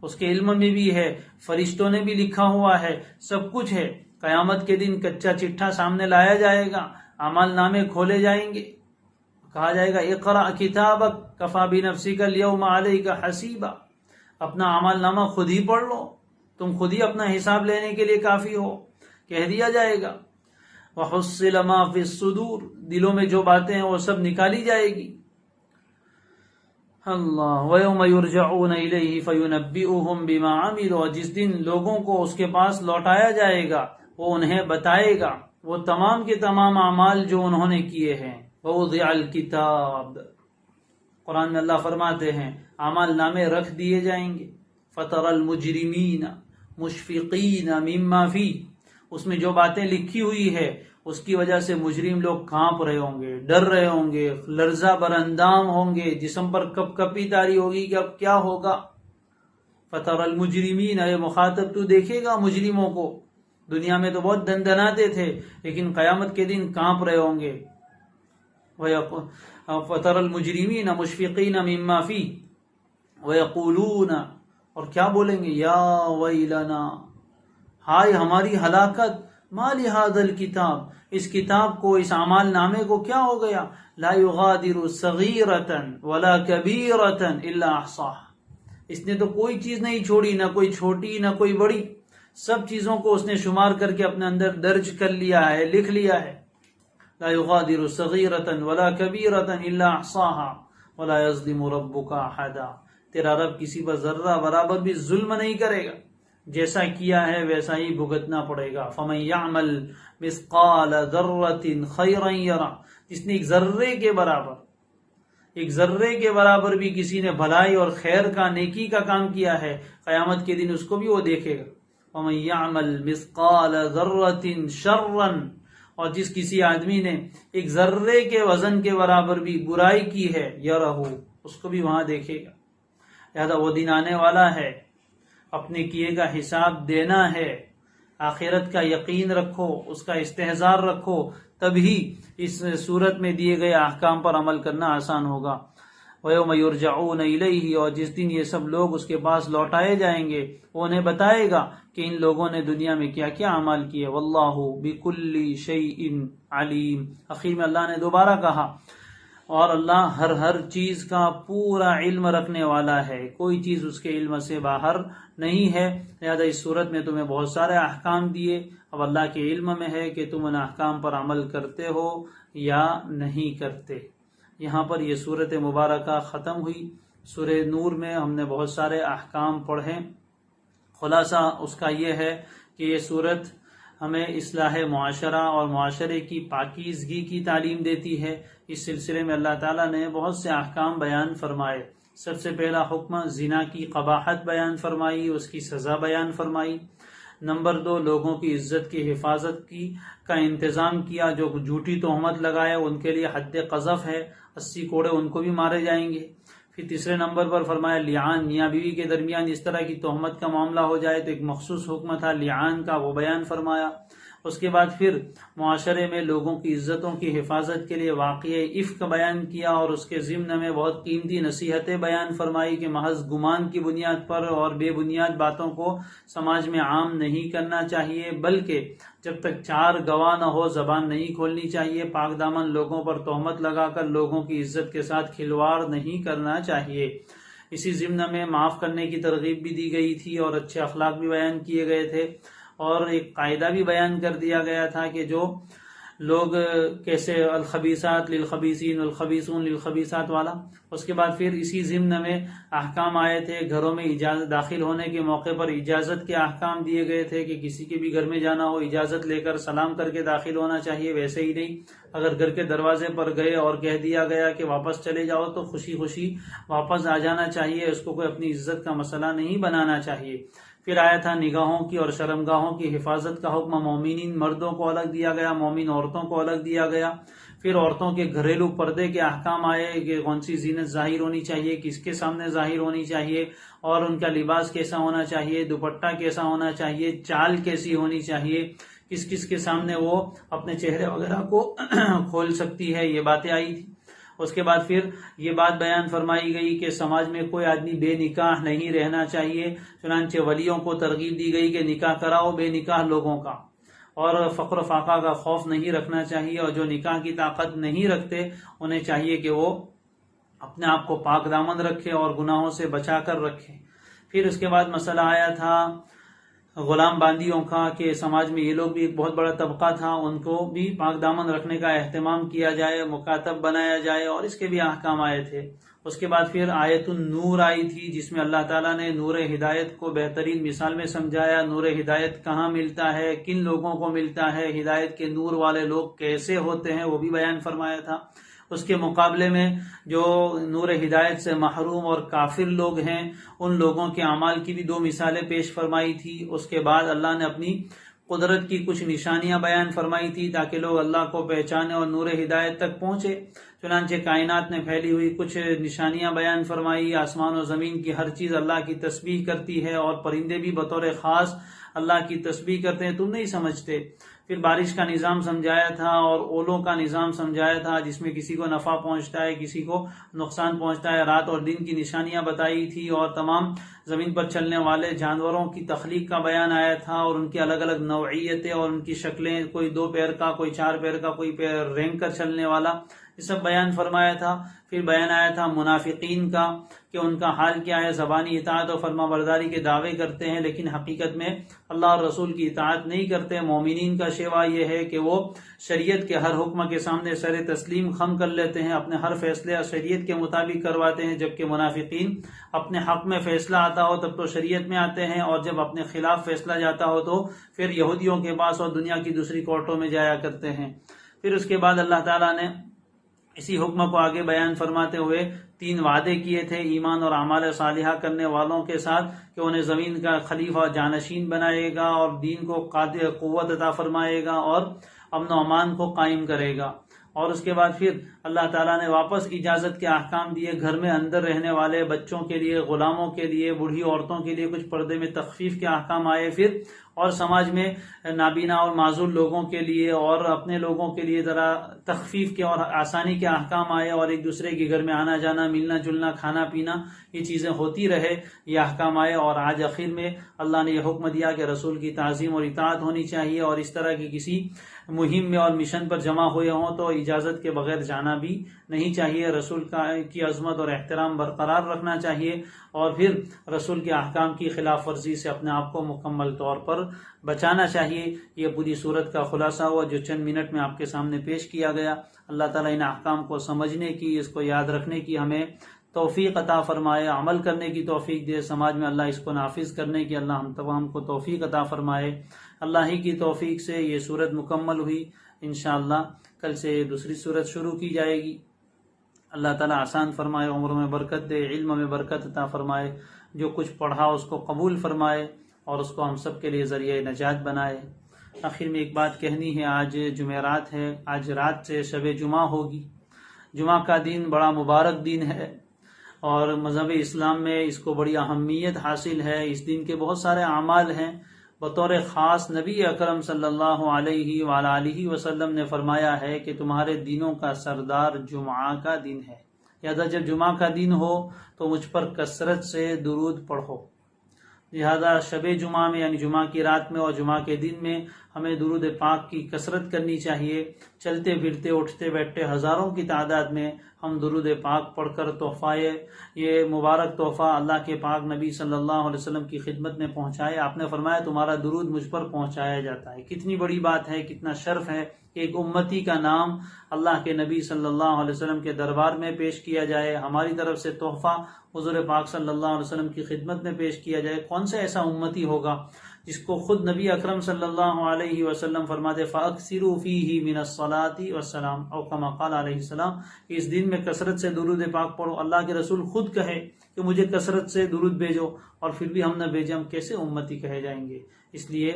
اس کے علم میں بھی ہے، فرشتوں نے بھی لکھا ہوا ہے، سب کچھ ہے۔ قیامت کے دن کچا چٹھا سامنے لایا جائے گا، اعمال نامے کھولے جائیں گے، کہا جائے گا اقرأ کتابک کفی بنفسک اليوم علیک حسیبا، اپنا اعمال نامہ خود ہی پڑھ لو، تم خود ہی اپنا حساب لینے کے لیے کافی ہو، کہہ دیا جائے گا۔ وحصل ما فی الصدور، دلوں میں جو باتیں ہیں وہ سب نکالی جائے گی۔ اللہ وَيَوْمَ يُرْجَعُونَ إِلَيْهِ فَيُنَبِّئُهُم بِمَا عَمِلُوا، جس دن لوگوں کو اس کے پاس لوٹایا جائے گا وہ انہیں بتائے گا وہ تمام کے تمام اعمال جو انہوں نے کیے ہیں۔ وَوُضِعَ الْكِتَابُ، قرآن میں اللہ فرماتے ہیں اعمال نامے رکھ دیے جائیں گے۔ فَتَرَى الْمُجْرِمِينَ مُشْفِقِينَ مِمَّا فِيهِ، اس میں جو باتیں لکھی ہوئی ہے اس کی وجہ سے مجرم لوگ کانپ رہے ہوں گے، ڈر رہے ہوں گے، لرزہ براندام ہوں گے، جسم پر کپ کپی تاری ہوگی کہ اب کیا ہوگا۔ فَتَرَى الْمُجْرِمِينَ، اے مخاطب تو دیکھے گا مجرموں کو، دنیا میں تو بہت دندناتے تھے لیکن قیامت کے دن کانپ رہے ہوں گے۔ فَتَرَى الْمُجْرِمِينَ مُشْفِقِينَ مِمَّا فِيهِ وَيَقُولُونَ، اور کیا بولیں گے، یا ویلنا، ہائے ہماری ہلاکت، ما لِهَذَا الْكِتَابِ، اس کتاب کو، اس اعمال نامے کو کیا ہو گیا، لا يغادر صغیرة ولا کبیرة الا احصاها، اس نے تو کوئی چیز نہیں چھوڑی، نہ کوئی چھوٹی نہ کوئی بڑی، سب چیزوں کو اس نے شمار کر کے اپنے اندر درج کر لیا ہے، لکھ لیا ہے۔ لا يغادر صغیرة ولا کبیرة الا احصاها ولا يظلم ربك احدا، تیرا رب کسی پر ذرہ برابر بھی ظلم نہیں کرے گا، جیسا کیا ہے ویسا ہی بھگتنا پڑے گا۔ فَمَن يَعْمَلْ مِثْقَالَ ذَرَّةٍ خَيْرًا يَرَهُ، جس نے ایک ذرے کے برابر بھی کسی نے بھلائی اور خیر کا، نیکی کا کام کیا ہے، قیامت کے دن اس کو بھی وہ دیکھے گا۔ وَمَن يَعْمَلْ مِثْقَالَ ذَرَّةٍ شَرًّا، اور جس کسی آدمی نے ایک ذرے کے وزن کے برابر بھی برائی کی ہے، يَرَهُ، اس کو بھی وہاں دیکھے گا۔ لہذا وہ دن آنے والا ہے، اپنے کیے کا حساب دینا ہے، آخرت کا یقین رکھو، اس کا استحضار رکھو، تبھی اس صورت میں دیے گئے احکام پر عمل کرنا آسان ہوگا۔ وَيَوْمَ يُرْجَعُونَ إِلَيْهِ، اور جس دن یہ سب لوگ اس کے پاس لوٹائے جائیں گے، وہ انہیں بتائے گا کہ ان لوگوں نے دنیا میں کیا کیا اعمال کیے۔ وَاللَّهُ بِكُلِّ شَيْءٍ عَلِيمٌ، آخر میں اللہ نے دوبارہ کہا، اور اللہ ہر چیز کا پورا علم رکھنے والا ہے، کوئی چیز اس کے علم سے باہر نہیں ہے۔ لہذا اس صورت میں تمہیں بہت سارے احکام دیے، اب اللہ کے علم میں ہے کہ تم ان احکام پر عمل کرتے ہو یا نہیں کرتے۔ یہاں پر یہ صورت مبارکہ ختم ہوئی۔ سورہ نور میں ہم نے بہت سارے احکام پڑھے، خلاصہ اس کا یہ ہے کہ یہ صورت ہمیں اصلاح معاشرہ اور معاشرے کی پاکیزگی کی تعلیم دیتی ہے۔ اس سلسلے میں اللہ تعالیٰ نے بہت سے احکام بیان فرمائے۔ سب سے پہلا حکم زنا کی قباحت بیان فرمائی، اس کی سزا بیان فرمائی۔ نمبر 2 لوگوں کی عزت کی حفاظت کا انتظام کیا، جو جھوٹی تہمت لگائے ان کے لیے حد قذف ہے، 80 کوڑے ان کو بھی مارے جائیں گے۔ پھر تیسرے نمبر پر فرمایا لعان، میاں بیوی کے درمیان اس طرح کی تہمت کا معاملہ ہو جائے تو ایک مخصوص حکم تھا لعان کا، وہ بیان فرمایا۔ اس کے بعد پھر معاشرے میں لوگوں کی عزتوں کی حفاظت کے لیے واقعہ افک بیان کیا اور اس کے ضمن میں بہت قیمتی نصیحتیں بیان فرمائی کہ محض گمان کی بنیاد پر اور بے بنیاد باتوں کو سماج میں عام نہیں کرنا چاہیے، بلکہ جب تک 4 گواہ نہ ہو زبان نہیں کھولنی چاہیے، پاک دامن لوگوں پر تہمت لگا کر لوگوں کی عزت کے ساتھ کھلواڑ نہیں کرنا چاہیے۔ اسی ضمن میں معاف کرنے کی ترغیب بھی دی گئی تھی اور اچھے اخلاق بھی بیان کیے گئے تھے، اور ایک قاعدہ بھی بیان کر دیا گیا تھا کہ جو لوگ کیسے الخبیثات للخبیثین والخبیثون للخبیثات والا۔ اس کے بعد پھر اسی ضمن میں احکام آئے تھے، گھروں میں اجازت داخل ہونے کے موقع پر اجازت کے احکام دیے گئے تھے کہ کسی کے بھی گھر میں جانا ہو اجازت لے کر سلام کر کے داخل ہونا چاہیے، ویسے ہی نہیں اگر گھر کے دروازے پر گئے اور کہہ دیا گیا کہ واپس چلے جاؤ تو خوشی خوشی واپس آ جانا چاہیے، اس کو کوئی اپنی عزت کا مسئلہ نہیں بنانا چاہیے۔ پھر آیا تھا نگاہوں کی اور شرمگاہوں کی حفاظت کا حکم، مومنین مردوں کو الگ دیا گیا، مومن عورتوں کو الگ دیا گیا۔ پھر عورتوں کے گھریلو پردے کے احکام آئے کہ کون سی زینت ظاہر ہونی چاہیے، کس کے سامنے ظاہر ہونی چاہیے، اور ان کا لباس کیسا ہونا چاہیے، دوپٹہ کیسا ہونا چاہیے، چال کیسی ہونی چاہیے، کس کس کے سامنے وہ اپنے چہرے وغیرہ کو کھول سکتی ہے، یہ باتیں آئی تھی۔ اس کے بعد پھر یہ بات بیان فرمائی گئی کہ سماج میں کوئی آدمی بے نکاح نہیں رہنا چاہیے، چنانچہ ولیوں کو ترغیب دی گئی کہ نکاح کراؤ بے نکاح لوگوں کا، اور فقر و فاقہ کا خوف نہیں رکھنا چاہیے، اور جو نکاح کی طاقت نہیں رکھتے انہیں چاہیے کہ وہ اپنے آپ کو پاک دامن رکھے اور گناہوں سے بچا کر رکھے۔ پھر اس کے بعد مسئلہ آیا تھا غلام باندیوں کا کہ سماج میں یہ لوگ بھی ایک بہت بڑا طبقہ تھا، ان کو بھی پاک دامن رکھنے کا اہتمام کیا جائے، مکاتب بنایا جائے، اور اس کے بھی احکام آئے تھے۔ اس کے بعد پھر آیت النور آئی تھی جس میں اللہ تعالیٰ نے نور ہدایت کو بہترین مثال میں سمجھایا، نور ہدایت کہاں ملتا ہے، کن لوگوں کو ملتا ہے، ہدایت کے نور والے لوگ کیسے ہوتے ہیں، وہ بھی بیان فرمایا تھا۔ اس کے مقابلے میں جو نور ہدایت سے محروم اور کافر لوگ ہیں ان لوگوں کے اعمال کی بھی 2 مثالیں پیش فرمائی تھی۔ اس کے بعد اللہ نے اپنی قدرت کی کچھ نشانیاں بیان فرمائی تھی تاکہ لوگ اللہ کو پہچانے اور نور ہدایت تک پہنچے۔ چنانچہ کائنات میں پھیلی ہوئی کچھ نشانیاں بیان فرمائی، آسمان و زمین کی ہر چیز اللہ کی تسبیح کرتی ہے، اور پرندے بھی بطور خاص اللہ کی تسبیح کرتے ہیں، تم نہیں سمجھتے۔ پھر بارش کا نظام سمجھایا تھا اور اولوں کا نظام سمجھایا تھا جس میں کسی کو نفع پہنچتا ہے کسی کو نقصان پہنچتا ہے، رات اور دن کی نشانیاں بتائی تھی، اور تمام زمین پر چلنے والے جانوروں کی تخلیق کا بیان آیا تھا اور ان کی الگ الگ نوعیتیں اور ان کی شکلیں، کوئی 2 پیر کا، کوئی 4 پیر کا، کوئی پیر رینگ کر چلنے والا، یہ سب بیان فرمایا تھا۔ پھر بیان آیا تھا منافقین کا کہ ان کا حال کیا ہے، زبانی اطاعت اور فرما برداری کے دعوے کرتے ہیں لیکن حقیقت میں اللہ اور رسول کی اطاعت نہیں کرتے۔ مومنین کا شیوا یہ ہے کہ وہ شریعت کے ہر حکم کے سامنے سر تسلیم خم کر لیتے ہیں، اپنے ہر فیصلے شریعت کے مطابق کرواتے ہیں، جبکہ منافقین اپنے حق میں فیصلہ آتا ہو تب تو شریعت میں آتے ہیں، اور جب اپنے خلاف فیصلہ جاتا ہو تو پھر یہودیوں کے پاس اور دنیا کی دوسری کورٹوں میں جایا کرتے ہیں۔ پھر اس کے بعد اللہ تعالیٰ نے اسی حکم کو آگے بیان فرماتے ہوئے 3 وعدے کیے تھے ایمان اور اعمال صالحہ کرنے والوں کے ساتھ کہ انہیں زمین کا خلیفہ جانشین بنائے گا اور دین کو قوت عطا فرمائے گا اور امن و امان کو قائم کرے گا۔ اور اس کے بعد پھر اللہ تعالیٰ نے واپس اجازت کے احکام دیے، گھر میں اندر رہنے والے بچوں کے لیے، غلاموں کے لیے، بوڑھی عورتوں کے لیے کچھ پردے میں تخفیف کے احکام آئے، پھر اور سماج میں نابینا اور معذور لوگوں کے لیے اور اپنے لوگوں کے لیے ذرا تخفیف کے اور آسانی کے احکام آئے، اور ایک دوسرے کے گھر میں آنا جانا، ملنا جلنا، کھانا پینا، یہ چیزیں ہوتی رہے، یہ احکام آئے۔ اور آج اخیر میں اللہ نے یہ حکم دیا کہ رسول کی تعظیم اور اطاعت ہونی چاہیے، اور اس طرح کی کسی مہم میں اور مشن پر جمع ہوئے ہوں تو اجازت کے بغیر جانا بھی نہیں چاہیے، رسول کی عظمت اور احترام برقرار رکھنا چاہیے، اور پھر رسول کے احکام کی خلاف ورزی سے اپنے آپ کو مکمل طور پر بچانا چاہیے۔ یہ پوری صورت کا خلاصہ ہوا جو چند منٹ میں آپ کے سامنے پیش کیا گیا۔ اللہ تعالیٰ ان احکام کو سمجھنے کی، اس کو یاد رکھنے کی ہمیں توفیق عطا فرمائے، عمل کرنے کی توفیق دے، سماج میں اللہ اس کو نافذ کرنے کی اللہ ہم تمام کو توفیق عطا فرمائے۔ اللہ ہی کی توفیق سے یہ صورت مکمل ہوئی، انشاءاللہ کل سے دوسری صورت شروع کی جائے گی۔ اللہ تعالیٰ آسان فرمائے، عمر میں برکت دے، علم میں برکت عطا فرمائے، جو کچھ پڑھا اس کو قبول فرمائے۔ اور اس کو ہم سب کے لیے ذریعہ نجات بنائے۔ آخر میں ایک بات کہنی ہے، آج جمعرات ہے، آج رات سے شب جمعہ ہوگی۔ جمعہ کا دن بڑا مبارک دن ہے اور مذہب اسلام میں اس کو بڑی اہمیت حاصل ہے۔ اس دن کے بہت سارے اعمال ہیں۔ بطور خاص نبی اکرم صلی اللہ علیہ وآلہ وسلم نے فرمایا ہے کہ تمہارے دنوں کا سردار جمعہ کا دن ہے، لہذا جب جمعہ کا دن ہو تو مجھ پر کثرت سے درود پڑھو۔ لہذا شب جمعہ میں یعنی جمعہ کی رات میں اور جمعہ کے دن میں ہمیں درود پاک کی کثرت کرنی چاہیے۔ چلتے پھرتے اٹھتے بیٹھتے ہزاروں کی تعداد میں ہم درود پاک پڑھ کر یہ مبارک تحفہ اللہ کے پاک نبی صلی اللہ علیہ وسلم کی خدمت میں پہنچائے۔ آپ نے فرمایا تمہارا درود مجھ پر پہنچایا جاتا ہے۔ کتنی بڑی بات ہے، کتنا شرف ہے کہ ایک امتی کا نام اللہ کے نبی صلی اللہ علیہ وسلم کے دربار میں پیش کیا جائے، ہماری طرف سے تحفہ حضور پاک صلی اللہ علیہ وسلم کی خدمت میں پیش کیا جائے۔ کون سا ایسا امتی ہوگا جس کو خود نبی اکرم صلی اللہ علیہ وسلم فرماتے فَأَكْثِرُوا فِيهِ مِنَ الصَّلَاةِ وَالسَّلَامِ او کما قال علیہ السلام، کہ اس دن میں کثرت سے درود پاک پڑھو۔ اللہ کے رسول خود کہے کہ مجھے کثرت سے درود بھیجو اور پھر بھی ہم نہ بھیجے، ہم کیسے امتی کہے جائیں گے؟ اس لیے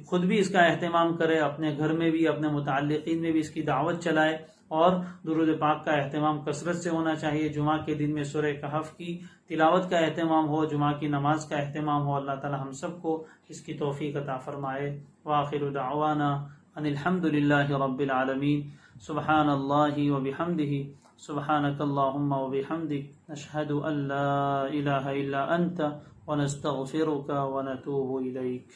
خود بھی اس کا اہتمام کرے، اپنے گھر میں بھی اپنے متعلقین میں بھی اس کی دعوت چلائے اور درود پاک کا اہتمام کثرت سے ہونا چاہیے۔ جمعہ کے دن میں سورہ کہف کی تلاوت کا اہتمام ہو، جمعہ کی نماز کا اہتمام ہو۔ اللہ تعالی ہم سب کو اس کی توفیق عطا فرمائے۔ وآخر دعوانا ان الحمد للہ رب العالمین۔ سبحان اللہ وبحمدہ، سبحانک اللہم وبحمدک، نشہد ان لا الہ الا انت ونستغفرک ونتوب الیک۔